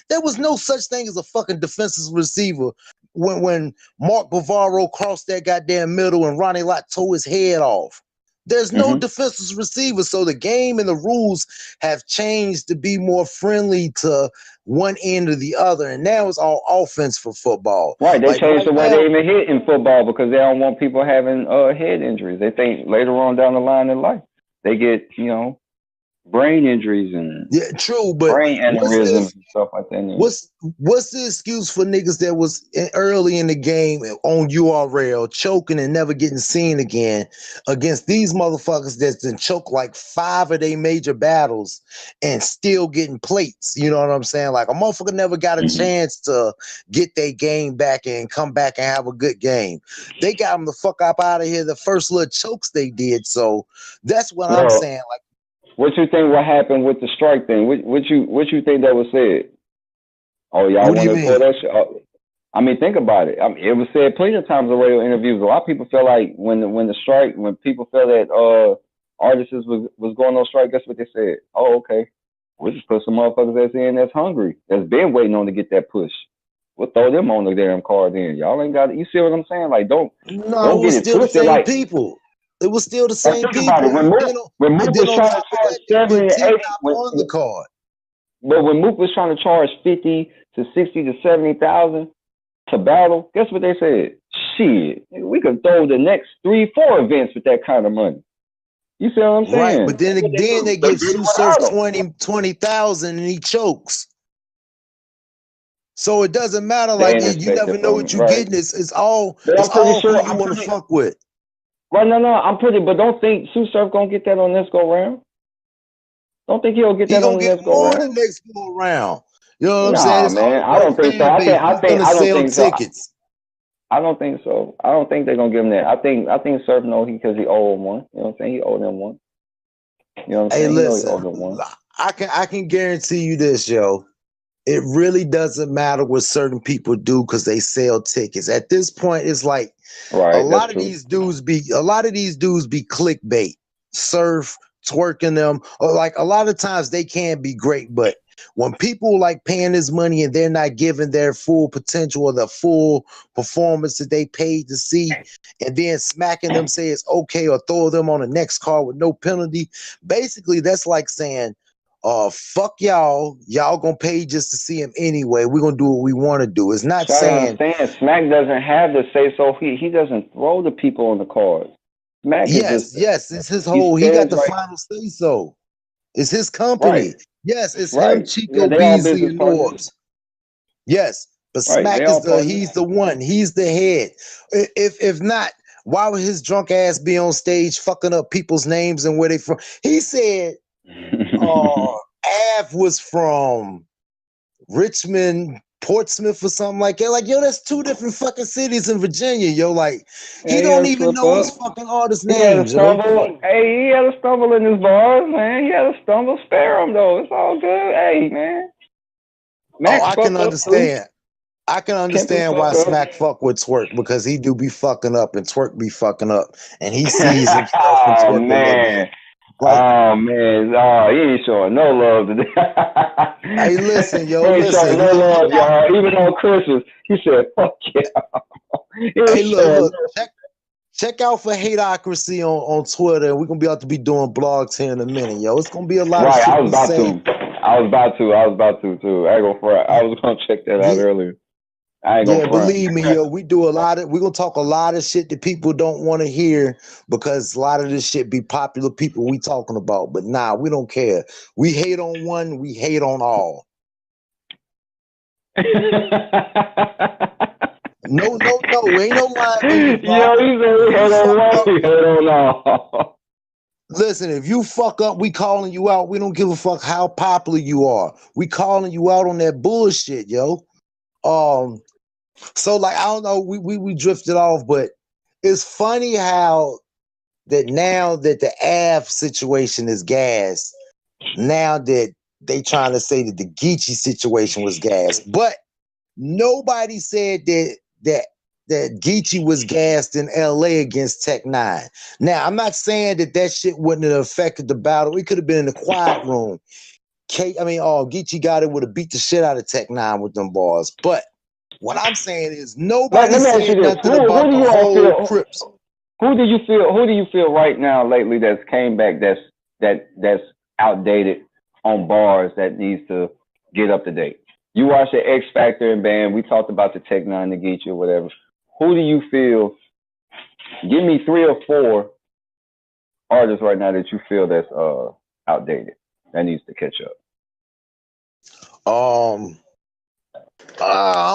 There was no such thing as a fucking defenseless receiver when Mark Bavaro crossed that goddamn middle and Ronnie Lott tore his head off. There's no defenseless receiver, so the game and the rules have changed to be more friendly to one end or the other, and now it's all offense for football. Right, they Like changed right the way now, they even hit in football because they don't want people having head injuries. They think later on down the line in life they get, brain injuries and yeah, true, but brain what's aneurysms this? and stuff like that. What's the excuse for niggas that was early in the game on URL choking and never getting seen again against these motherfuckers that's been choked like 5 of their major battles and still getting plates? You know what I'm saying? Like a motherfucker never got a chance to get their game back and come back and have a good game. They got them the fuck up out of here the first little chokes they did. So that's what I'm saying. Like, what you think what happened with the strike thing? What you think that was said? Oh, y'all want to pull that shit? I mean, think about it. I mean, it was said plenty of times in radio interviews. A lot of people feel like when people feel that artists was going on strike, guess what they said? Oh, okay, we'll just put some motherfuckers that's in that's hungry, that's been waiting on to get that push. We'll throw them on the damn card in. Y'all ain't got it. You see what I'm saying? Like, don't get it still twisted. The same like people. It was still the same think people. about it. When Mook was trying to charge 70 to 80 on the card. But when Mook was trying to charge 50 to 60 to 70,000 to battle, guess what they said? Shit, we could throw the next 3-4 events with that kind of money. You see what I'm saying? Right, but then again, they give Sue Surf 20,000 and he chokes. So it doesn't matter. Like you never know what you're getting. It's all who you want to fuck with. Right, no, I'm pretty, but don't think Sue Surf gonna get that on this go round. Don't think he'll get that on the next go round. He gonna get more the next go round. You know what I'm saying? It's man, I don't think so. I don't think tickets. I don't think so. I don't think they're gonna give him that. I think Surf know because he owed one. You know what I'm saying? He owed him one. You know what I'm saying? Listen, he owed him one. I can guarantee you this, yo. It really doesn't matter what certain people do because they sell tickets. At this point, it's like a lot of these dudes be clickbait, Surf, twerking them, or like a lot of times they can be great, but when people like paying this money and they're not giving their full potential or the full performance that they paid to see, and then smacking them, say it's okay, or throw them on the next card with no penalty, basically that's like saying, fuck y'all gonna pay just to see him anyway. We're gonna do what we want to do. It's not saying Smack doesn't have to say so. He doesn't throw the people on the cards. Smack yes, it's his whole. He got the final say so. It's his company. Right. Yes, it's him, Chico Beasley, and Norbs. Yes, but Smack is he's the one. He's the head. If not, why would his drunk ass be on stage fucking up people's names and where they from? He said, Av was from Richmond, Portsmouth, or something like that. Like, yo, that's 2 different fucking cities in Virginia, yo. Like, he don't even know his fucking artist names. He had a stumble in his bars, man. He had a stumble. Spare him though. It's all good. Hey, man. I can understand. I can understand why Smack fuck with Twerk because he do be fucking up and Twerk be fucking up, and he sees himself in Twerk. Oh man. He ain't showing no love today. Hey, listen, yo, he ain't showing no love, y'all. Even on Christmas, he said, "Fuck yeah." Hey, look, check out for Hateocracy on Twitter, and we're gonna be out to be doing blogs here in a minute, yo. It's gonna be a lot of shit. I was about to too. I ain't gonna front. I was gonna check that out earlier. Believe me, yo, we're gonna talk a lot of shit that people don't want to hear because a lot of this shit be popular people we talking about. But nah, we don't care. We hate on one, we hate on all. No, ain't no line. Yo, he said we hate on one, we hate on all. Listen, if you fuck up, we calling you out. We don't give a fuck how popular you are. We calling you out on that bullshit, yo. So like I don't know, we drifted off, but it's funny how that now that the Av situation is gas, now that they trying to say that the Geechee situation was gas, but nobody said that that Geechee was gassed in LA against Tech 9. Now, I'm not saying that shit wouldn't have affected the battle. It could have been in the quiet room. Geechee got it, would have beat the shit out of Tech 9 with them bars. But what I'm saying is nobody Let me ask you said this: nothing about who do the you all whole feel? Crips. Who do you feel right now lately that's came back that's outdated on bars that needs to get up to date? You watch the X Factor and Band. We talked about the Tech Nine to get you or whatever. Who do you feel? Give me 3 or 4 artists right now that you feel that's outdated that needs to catch up. I'm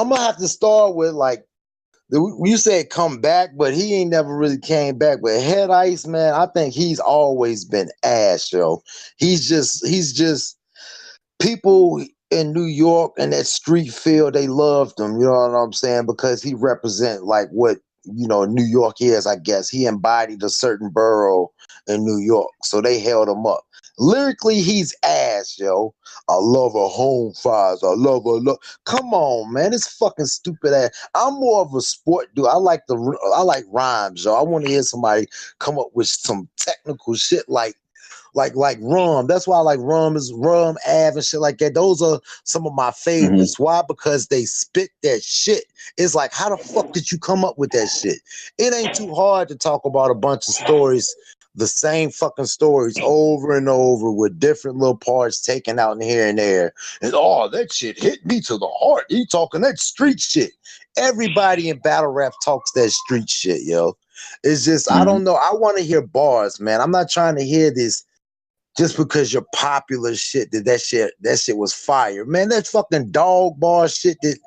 gonna have to start with like you said come back, but he ain't never really came back. But Head Ice, man, I think he's always been ass, yo. He's just people in New York and that street feel they loved him, you know what I'm saying? Because he represent like what New York is, I guess. He embodied a certain borough in New York. So they held him up. Lyrically, he's ass, yo. I love her home fries. I love her. Come on, man. It's fucking stupid ass. I'm more of a sport dude. I like rhymes, yo. I want to hear somebody come up with some technical shit like Rum. That's why I like Rum Ave and shit like that. Those are some of my favorites. Why? Because they spit that shit. It's like, how the fuck did you come up with that shit? It ain't too hard to talk about a bunch of stories, the same fucking stories over and over with different little parts taken out in here and there. And that shit hit me to the heart. He talking that street shit. Everybody in battle rap talks that street shit, yo. It's just, I don't know. I want to hear bars, man. I'm not trying to hear this just because you're popular shit that shit was fire. Man, that fucking dog bar shit that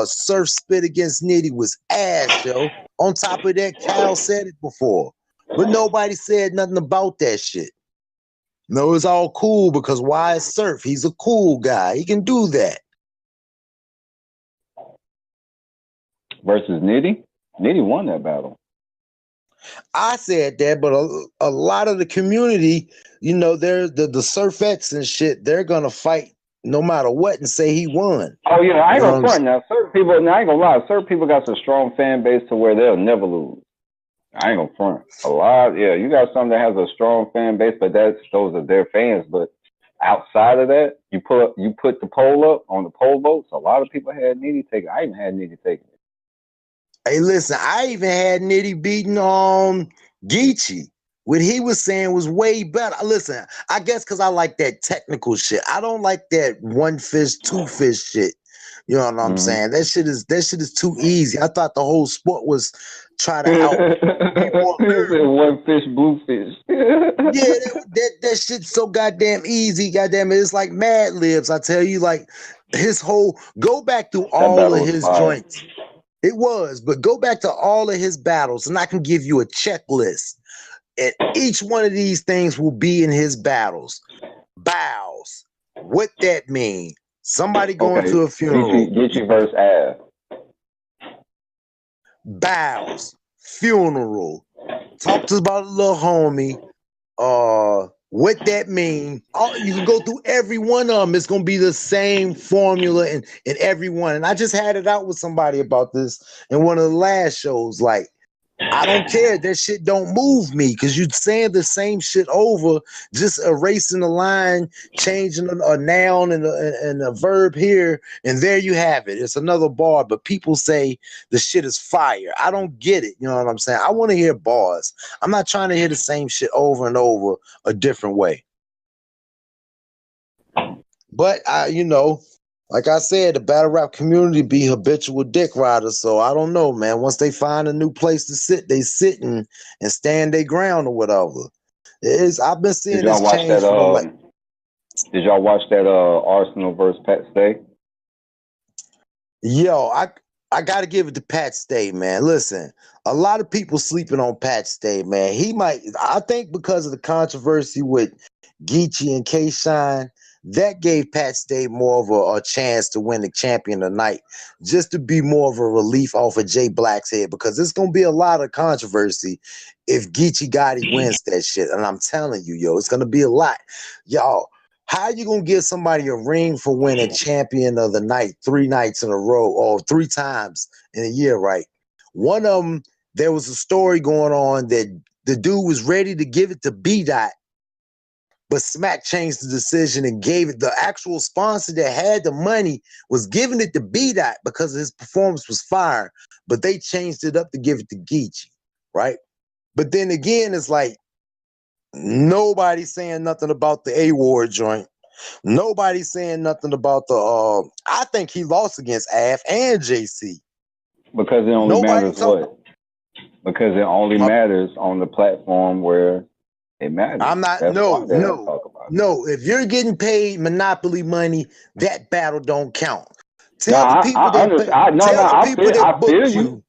Surf spit against Nitty was ass, yo. On top of that, Cal said it before. But nobody said nothing about that shit. No, it's all cool because why is Surf? He's a cool guy. He can do that. Versus Nitty? Nitty won that battle. I said that, but a lot of the community, they're the Surfettes and shit, they're gonna fight no matter what and say he won. Oh yeah, I ain't gonna front now. Certain people, now I ain't gonna lie, certain people got some strong fan base to where they'll never lose. I ain't gonna front. A lot, yeah, you got some that has a strong fan base, but those are their fans. But outside of that, you put the poll up on the poll votes. A lot of people had Nitty take it. I even had Nitty taking it. Hey, listen, I even had Nitty beating Geechee. What he was saying was way better. Listen, I guess because I like that technical shit. I don't like that one fish, two fish shit. You know what I'm saying? That shit is too easy. I thought the whole sport was try to out. One fish, blue fish. Yeah, that shit's so goddamn easy. Goddamn it, it's like Mad Libs. I tell you, like his whole go back through all of his joints. It was, but go back to all of his battles, and I can give you a checklist. And each one of these things will be in his battles. Bows. What that mean? Somebody going to a funeral. Get you verse Av. Bows. Funeral. Talk to us about a little homie. What that mean? You can go through every one of them. It's gonna be the same formula in every one. And I just had it out with somebody about this in one of the last shows. Like, I don't care. That shit don't move me because you saying the same shit over, just erasing the line, changing a noun and a verb here, and there you have it. It's another bar, but people say the shit is fire. I don't get it. You know what I'm saying? I want to hear bars. I'm not trying to hear the same shit over and over a different way. But like I said, the battle rap community be habitual dick riders. So I don't know, man. Once they find a new place to sit, they sit and stand their ground or whatever. I've been seeing this change from Did y'all watch that Arsenal versus Pat Stay? Yo, I gotta give it to Pat Stay, man. Listen, a lot of people sleeping on Pat Stay, man. I think because of the controversy with Geechee and K-Shine, that gave Pat Stay more of a chance to win the champion of the night, just to be more of a relief off of Jay Black's head, because it's gonna be a lot of controversy if Geechee Gotti wins that shit. And I'm telling you, yo, it's gonna be a lot. Y'all, how you gonna give somebody a ring for winning champion of the night 3 nights in a row or 3 times in a year, right? One of them, there was a story going on that the dude was ready to give it to B Dot, but Smack changed the decision and gave it. The actual sponsor that had the money was giving it to B Dot because his performance was fire, but they changed it up to give it to Geechee, right? But then again, it's like nobody's saying nothing about the A-Ward joint. Nobody's saying nothing about the. I think he lost against Av and JC. Because it only matters what? Because it only matters on the platform where it matters. I'm not. That's No. If you're getting paid Monopoly money, that battle don't count. Tell the people that booked you.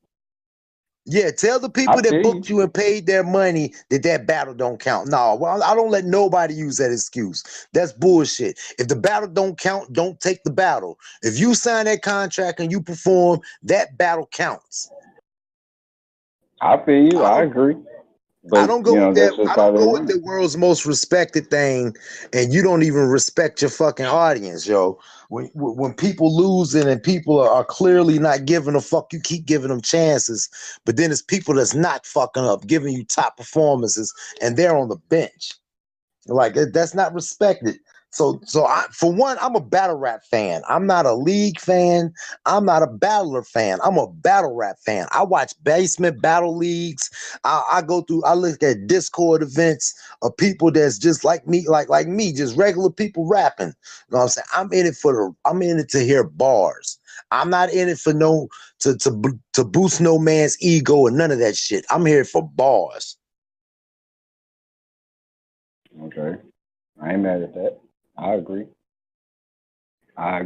Yeah, tell the people that booked you and paid their money that battle don't count. No, well, I don't let nobody use that excuse. That's bullshit. If the battle don't count, don't take the battle. If you sign that contract and you perform, that battle counts. I feel you. I agree. But, I don't go with that. I don't go with the world's most respected thing, and you don't even respect your fucking audience, yo. When people losing and people are clearly not giving a fuck, you keep giving them chances, but then it's people that's not fucking up, giving you top performances, and they're on the bench. Like that's not respected. So for one, I'm a battle rap fan. I'm not a league fan. I'm not a battler fan. I'm a battle rap fan. I watch basement battle leagues. I go through. I look at Discord events of people that's just like me, like me, just regular people rapping. You know what I'm saying? I'm in it to hear bars. I'm not in it for to boost no man's ego or none of that shit. I'm here for bars. Okay, I ain't mad at that. I agree. All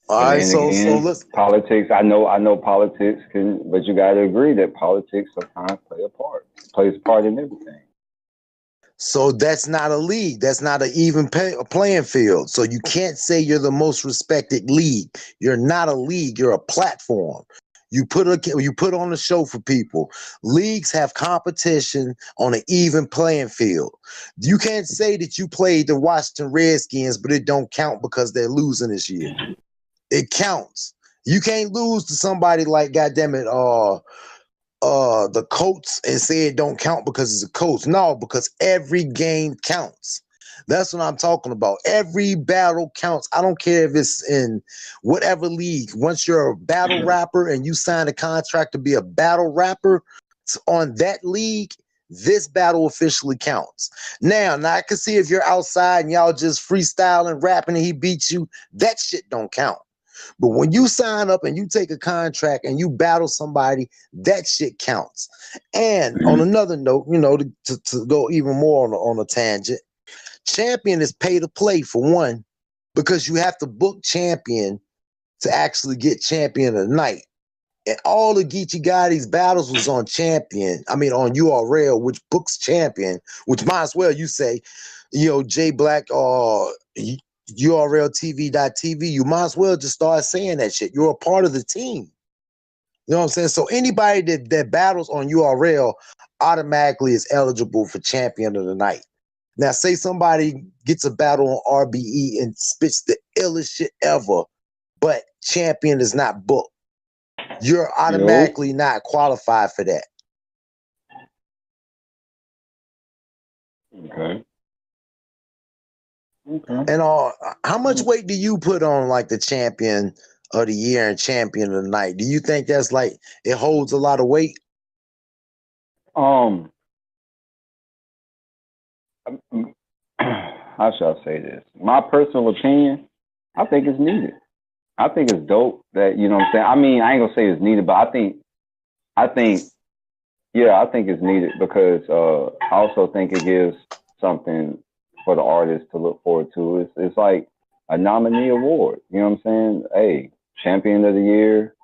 right, so let's politics. I know politics but you got to agree that politics sometimes plays a part in everything. So that's not a league. That's not an even playing field. So you can't say you're the most respected league. You're not a league. You're a platform. You put on a show for people. Leagues have competition on an even playing field. You can't say that you played the Washington Redskins, but it don't count because they're losing this year. It counts. You can't lose to somebody like, goddamn it, the Colts and say it don't count because it's a Colts. No, because every game counts. That's what I'm talking about. Every battle counts. I don't care if it's in whatever league. Once you're a battle rapper and you sign a contract to be a battle rapper on that league, this battle officially counts. Now I can see if you're outside and y'all just freestyling, rapping, and he beats you, that shit don't count. But when you sign up and you take a contract and you battle somebody, that shit counts. And on another note, to go even more on a tangent, champion is pay to play for one, because you have to book champion to actually get champion of the night. And all the Geechee Gotti's battles was on champion. I mean, on URL, which books champion, which might as well you say, J Black or URLTV.tv, you might as well just start saying that shit. You're a part of the team. You know what I'm saying? So anybody that battles on URL automatically is eligible for champion of the night. Now, say somebody gets a battle on RBE and spits the illest shit ever, but champion is not booked. You're automatically not qualified for that. Okay. And how much weight do you put on like the champion of the year and champion of the night? Do you think that's like it holds a lot of weight? How shall I say this? My personal opinion, I think it's needed. I think it's dope that, you know what I'm saying? I mean, I ain't gonna say it's needed, but I think it's needed because I also think it gives something for the artist to look forward to. It's like a nominee award. You know what I'm saying? Hey, champion of the year.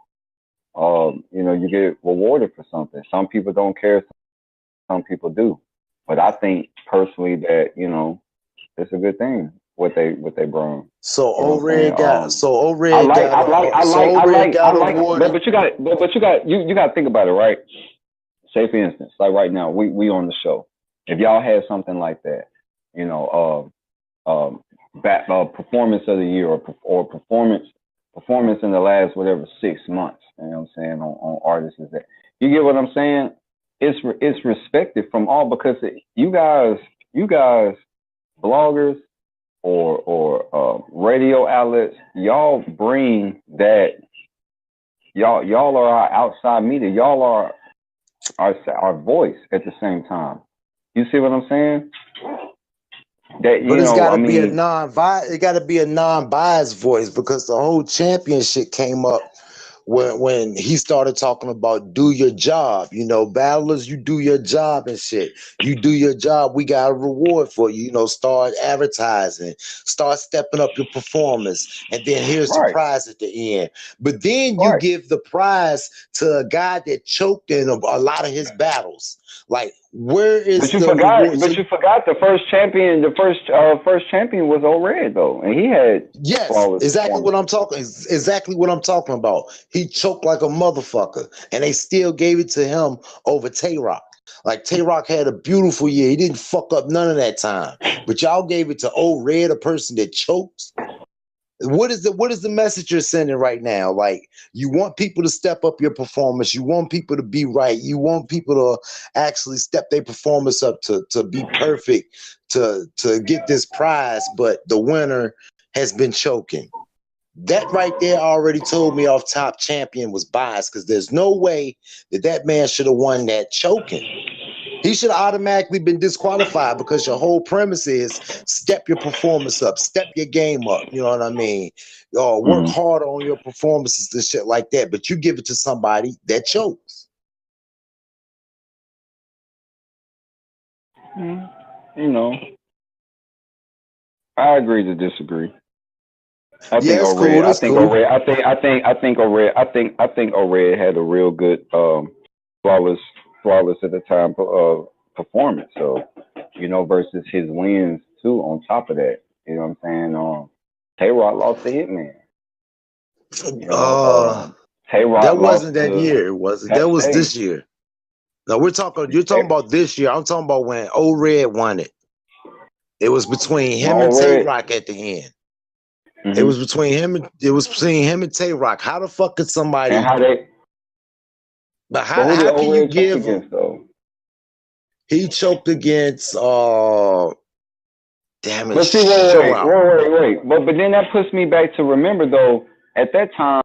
You get rewarded for something. Some people don't care. Some people do. But I think personally that, it's a good thing what they brought. So O-Red got awarded. But you got to think about it, right? Say for instance, like right now, we on the show. If y'all had something like that, performance of the year or performance performance in the last whatever 6 months. You know what I'm saying on artists is that you get what I'm saying? It's respected from all because you guys bloggers or radio outlets, y'all bring that. Y'all are our outside media. Y'all are our voice at the same time. You see what I'm saying? That But it's got to be a a non-biased voice because the whole championship came up when he started talking about do your job. You know, battlers, you do your job and shit. You do your job, we got a reward for you. You know, start advertising, start stepping up your performance, and then here's the right, prize at the end. But then you right. give the prize to a guy that choked in a lot of his battles. Like, where is the reward? But you forgot the first champion. The first champion was O-Red though, and he had Yes, flawless exactly what performance. exactly what I'm talking about. He choked like a motherfucker, and they still gave it to him over Tay-Rock. Like Tay-Rock had a beautiful year. He didn't fuck up none of that time. But y'all gave it to O-Red, a person that chokes. What is the message you're sending right now? Like, you want people to step up your performance. You want people to be right. You want people to actually step their performance up to be perfect, to get this prize, but the winner has been choking. That right there already told me off top champion was biased because there's no way that man should have won that choking. He should have automatically been disqualified because your whole premise is step your performance up, step your game up. You know what I mean? Work hard on your performances and shit like that. But you give it to somebody that chokes. You know, I agree to disagree. I think O-Red. I think O-Red had a real good flawless at the time performance. So, you know, versus his wins too. On top of that, you know what I'm saying? Tay-Rock lost to Hitman. You know, Tay-Rock that wasn't lost that to, year, was it? That was this year. No, you're talking about this year. I'm talking about when O-Red won it. It was between him and Tay-Rock at the end. It was between him and Tay-Rock. How the fuck could somebody? And how they? But how can you give him? Against, though? He choked against. Damn it! But see, wait. But then that puts me back to remember though. At that time,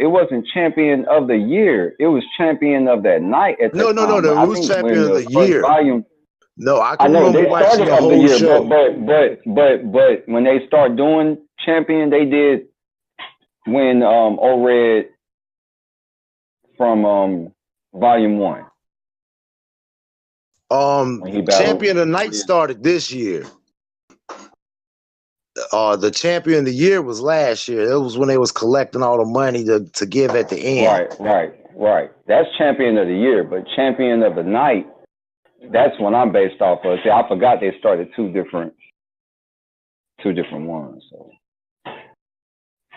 it wasn't champion of the year. It was champion of that night. At that time. No. It was champion of the year. Volume. No, I know remember they watching started the off whole the year, show. But when they start doing champion, they did when O-Red from Volume 1. Champion of the night started this year. The champion of the year was last year. It was when they was collecting all the money to give at the end. Right. That's champion of the year, but champion of the night. That's when I'm based off of. See, I forgot they started two different ones. So.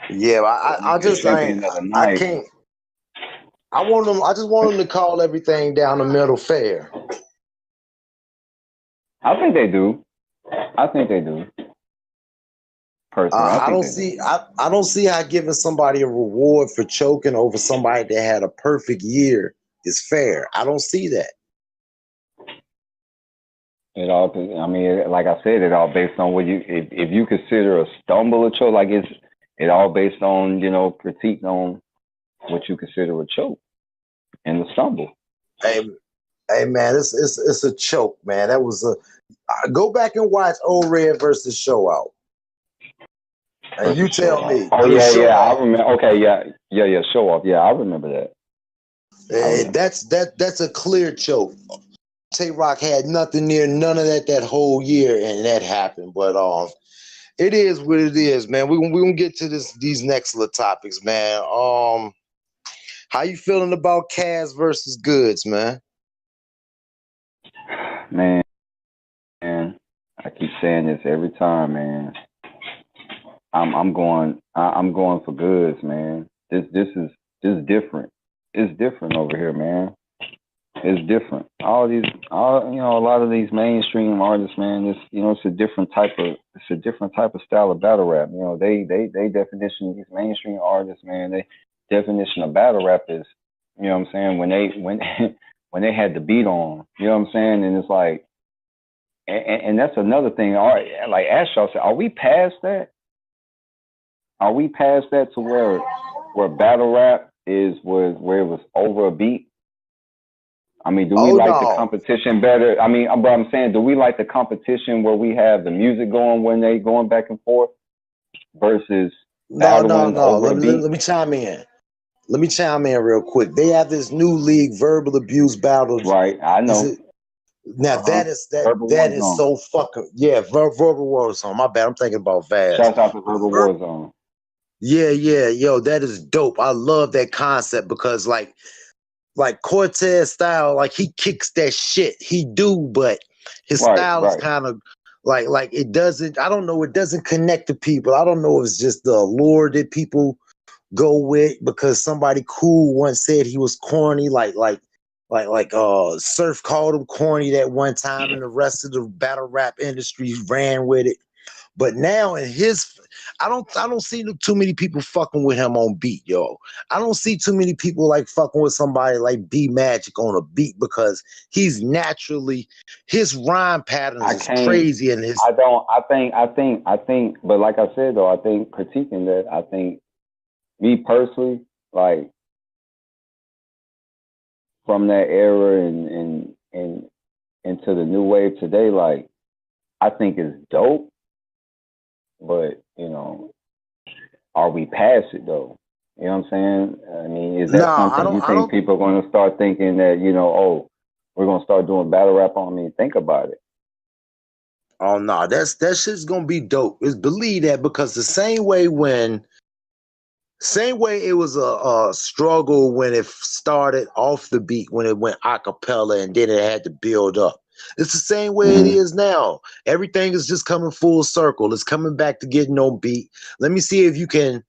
Yeah, I just can't. I just want them to call everything down the middle fair. I think they do. Personally, I don't see how giving somebody a reward for choking over somebody that had a perfect year is fair. I don't see that. It all, I mean, like I said, it all based on what if you consider a stumble a choke, like it all based on, you know, critique on what you consider a choke and the stumble. Hey man, it's a choke, man. That was go back and watch O-Red versus Show Out. And you tell me. Oh yeah, I remember. Okay, yeah, Show Off. Yeah, I remember that. That's a clear choke. Tay-Rock had nothing near none of that whole year, and that happened. But it is what it is, man. We gonna get to these next little topics, man. How you feeling about Cass versus Goods, man? Man, I keep saying this every time, man. I'm going for Goods, man. This is different. It's different over here, man. It's different. A lot of these mainstream artists, man, it's a different type of it's a different type of style of battle rap. You know, they definition, these mainstream artists, man, they definition of battle rap is, you know what I'm saying, when when they had the beat on, you know what I'm saying, and it's like, and that's another thing. Like Ashaw said, are we past that? Are we past that to where battle rap is where it was over a beat? I mean, do we like the competition better? I mean, but I'm saying, do we like the competition where we have the music going when they going back and forth versus battling over a beat? Let me chime in. Let me chime in real quick. They have this new league, verbal abuse battles. Right, I know. Now that is so fucking verbal war zone. My bad, I'm thinking about Vaz. Shout out to Verbal War Zone. Yeah, yo, that is dope. I love that concept because like Cortez style, like he kicks that shit. He do, but his style is kind of like it doesn't. I don't know. It doesn't connect to people. I don't know if it's just the allure that people go with because somebody cool once said he was corny. Like Surf called him corny that one time, and the rest of the battle rap industry ran with it. But now in his, I don't see too many people fucking with him on beat, yo. I don't see too many people like fucking with somebody like B Magic on a beat because he's naturally, his rhyme patterns is crazy and his. I think, but like I said though, I think critiquing that, I think me personally, like from that era and into the new wave today, like I think it's dope. But, you know, are we past it though? You know what I'm saying? I mean, is that something you think people are going to start thinking that, you know, oh, we're going to start doing battle rap on me? Think about it. Oh, no, that shit's going to be dope. It's believe that because the same way it was a struggle when it started off the beat, when it went a cappella and then it had to build up. It's the same way it is now. Everything is just coming full circle. It's coming back to getting on beat. Let me see if you can't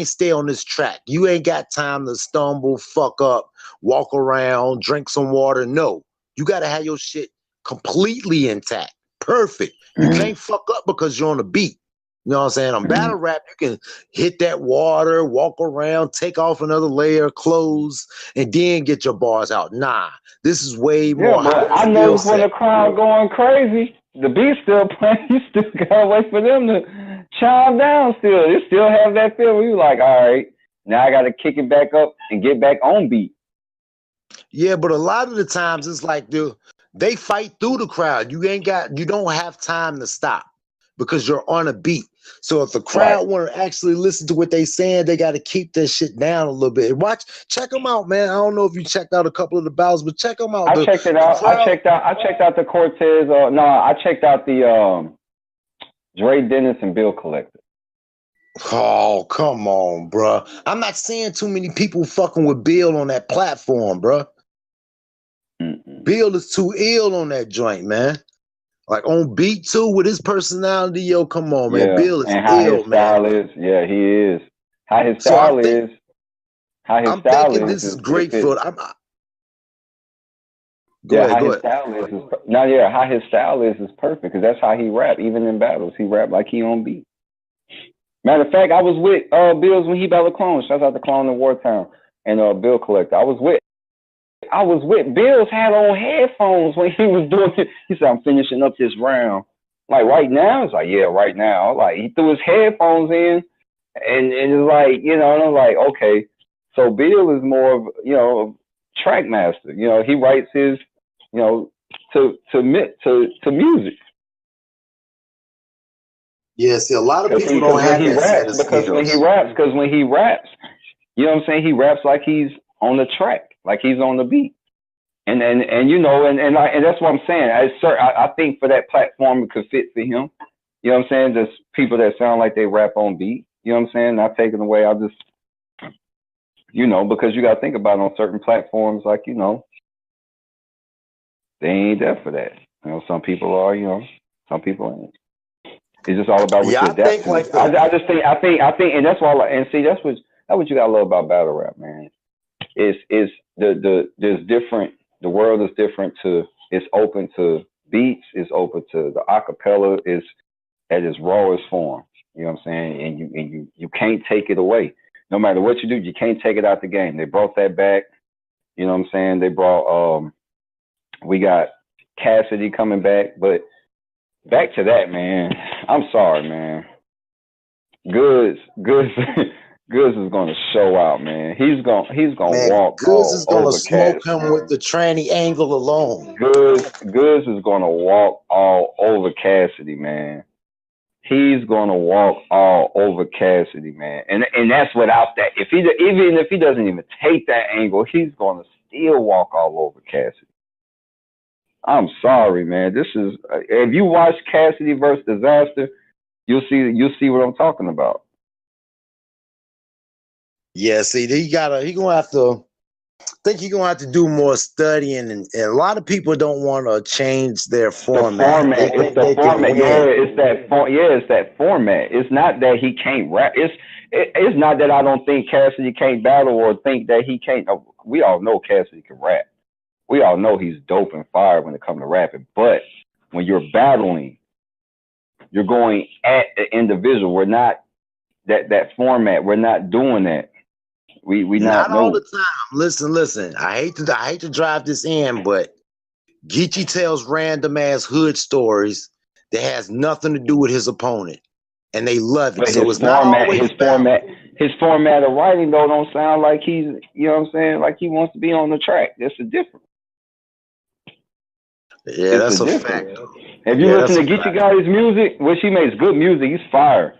stay on this track. You ain't got time to stumble, fuck up, walk around, drink some water. No, you got to have your shit completely intact. Perfect. You can't fuck up because you're on a beat. You know what I'm saying? On battle rap, you can hit that water, walk around, take off another layer of clothes, and then get your bars out. Nah, this is way more. Yeah, but I noticed when the crowd going crazy, the beat still playing. You still gotta wait for them to chime down. Still, you still have that feel where you like, all right, now I gotta kick it back up and get back on beat. Yeah, but a lot of the times it's like they fight through the crowd. You don't have time to stop because you're on a beat. So if the crowd want to actually listen to what they saying, they got to keep that shit down a little bit. Check them out, man. I don't know if you checked out a couple of the battles, but check them out. I checked it out. I checked out the Cortez. I checked out the Dre Dennis and Bill Collector. Oh, come on, bro. I'm not seeing too many people fucking with Bill on that platform, bro. Bill is too ill on that joint, man. Like on beat too with his personality, yo, come on, man. Bill is and how ill, his style man. is, yeah, he is. How his style is. I'm thinking this is great for. How his style is perfect because that's how he rap. Even in battles, he rap like he on beat. Matter of fact, I was with Bill's when he battled Clone. Shout out to Clone in Wartown and Bill Collector. I was with Bill's had on headphones when he was doing it. He said, I'm finishing up this round. Like right now? It's like, yeah, right now. Like he threw his headphones in and it's like, you know, and I'm like, okay. So Bill is more of, you know, track master. You know, he writes his, you know, to music. Yeah, see, a lot of people don't have that set of skills. Because when he raps, you know what I'm saying? He raps like he's on the track, like he's on the beat. And you know, and that's what I'm saying. I think for that platform, it could fit for him. You know what I'm saying? There's people that sound like they rap on beat. You know what I'm saying? Not taken away. I just, you know, because you got to think about it on certain platforms, like, you know, they ain't there for that. You know, some people are, you know, some people ain't. It's just all about what you adapt to. I think, and that's why, and see, that's what you gotta love about battle rap, man. There's different. The world is different. It's open to beats. It's open to the acapella. at its rawest form. You know what I'm saying? And you can't take it away. No matter what you do, you can't take it out the game. They brought that back. You know what I'm saying? They brought we got Cassidy coming back, but back to that, man. I'm sorry, man. Goods Goods is gonna show out, man. He's gonna Man, walk Goods all is gonna over smoke Cass, him man. with the tranny angle alone. Goods is gonna walk all over Cassidy, man. He's gonna walk all over Cassidy, man. And that's without that. Even if he doesn't even take that angle, he's gonna still walk all over Cassidy. I'm sorry, man. This is if you watch Cassidy versus Disaster, you'll see what I'm talking about. Yeah, see, he gonna have to. I think he's gonna have to do more studying, and a lot of people don't want to change their format. It's the format. It's that format. It's not that he can't rap. It's not that I don't think Cassidy can't battle or think that he can't. We all know Cassidy can rap. We all know he's dope and fire when it comes to rapping. But when you're battling, you're going at the individual. We're not that format. We're not doing that. We not all the time. Listen. I hate to drive this in, but Geechee tells random ass hood stories that has nothing to do with his opponent, and they love it. But so it's not always his format of writing though don't sound like he's, you know what I'm saying, like he wants to be on the track. That's a difference. Yeah, that's a fact. If you listen to Geechee Gotti's music, which he makes good music, he's fire.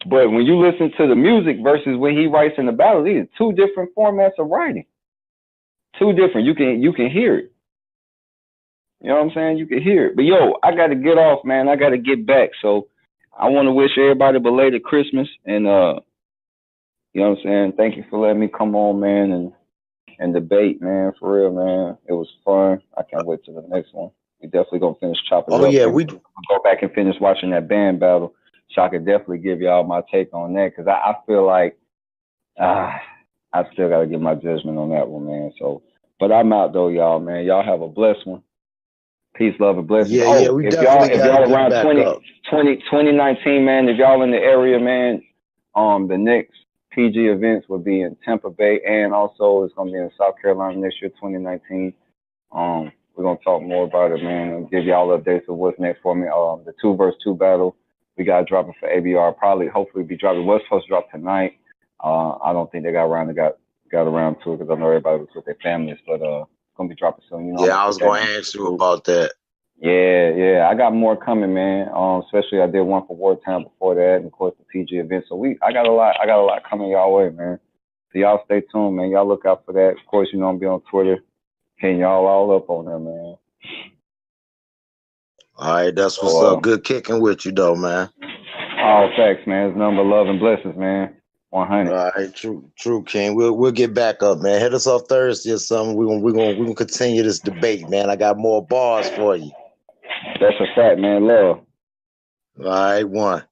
But when you listen to the music versus when he writes in the battle, these are two different formats of writing. Two different. You can hear it. You know what I'm saying? You can hear it. But yo, I got to get off, man. I got to get back. So I want to wish everybody belated Christmas, and you know what I'm saying? Thank you for letting me come on, man, and debate, man. For real, man. It was fun. I can't wait till the next one. We definitely gonna finish chopping it up. Yeah, we go back and finish watching that band battle. So I could definitely give y'all my take on that, because I feel like I still got to get my judgment on that one, man. So, but I'm out though, y'all, man. Y'all have a blessed one. Peace, love, and blessings. Yeah, we definitely if y'all around 2019, man, if y'all in the area, man, the next PG events will be in Tampa Bay, and also it's gonna be in South Carolina next year, 2019. We're gonna talk more about it, man, and give y'all updates of what's next for me. The 2vs2 battle. We got dropping for ABR. Hopefully be dropping. Was supposed to drop tonight. I don't think they got around to it, because I know everybody was with their families, but it's gonna be dropping soon. You know. Yeah, I was gonna ask you about that. Yeah. I got more coming, man. Especially I did one for Wartown before that, and of course the PG event. So I got a lot coming y'all way, man. So y'all stay tuned, man. Y'all look out for that. Of course, you know I'm be on Twitter. Hitting y'all all up on there, man. All right, that's what's up. Good kicking with you, though, man. All facts, man. It's nothing but love and blessings, man. 100. All right, true, King. We'll get back up, man. Hit us off Thursday or something. We're gonna continue this debate, man. I got more bars for you. That's a fact, man. Love. All right, one.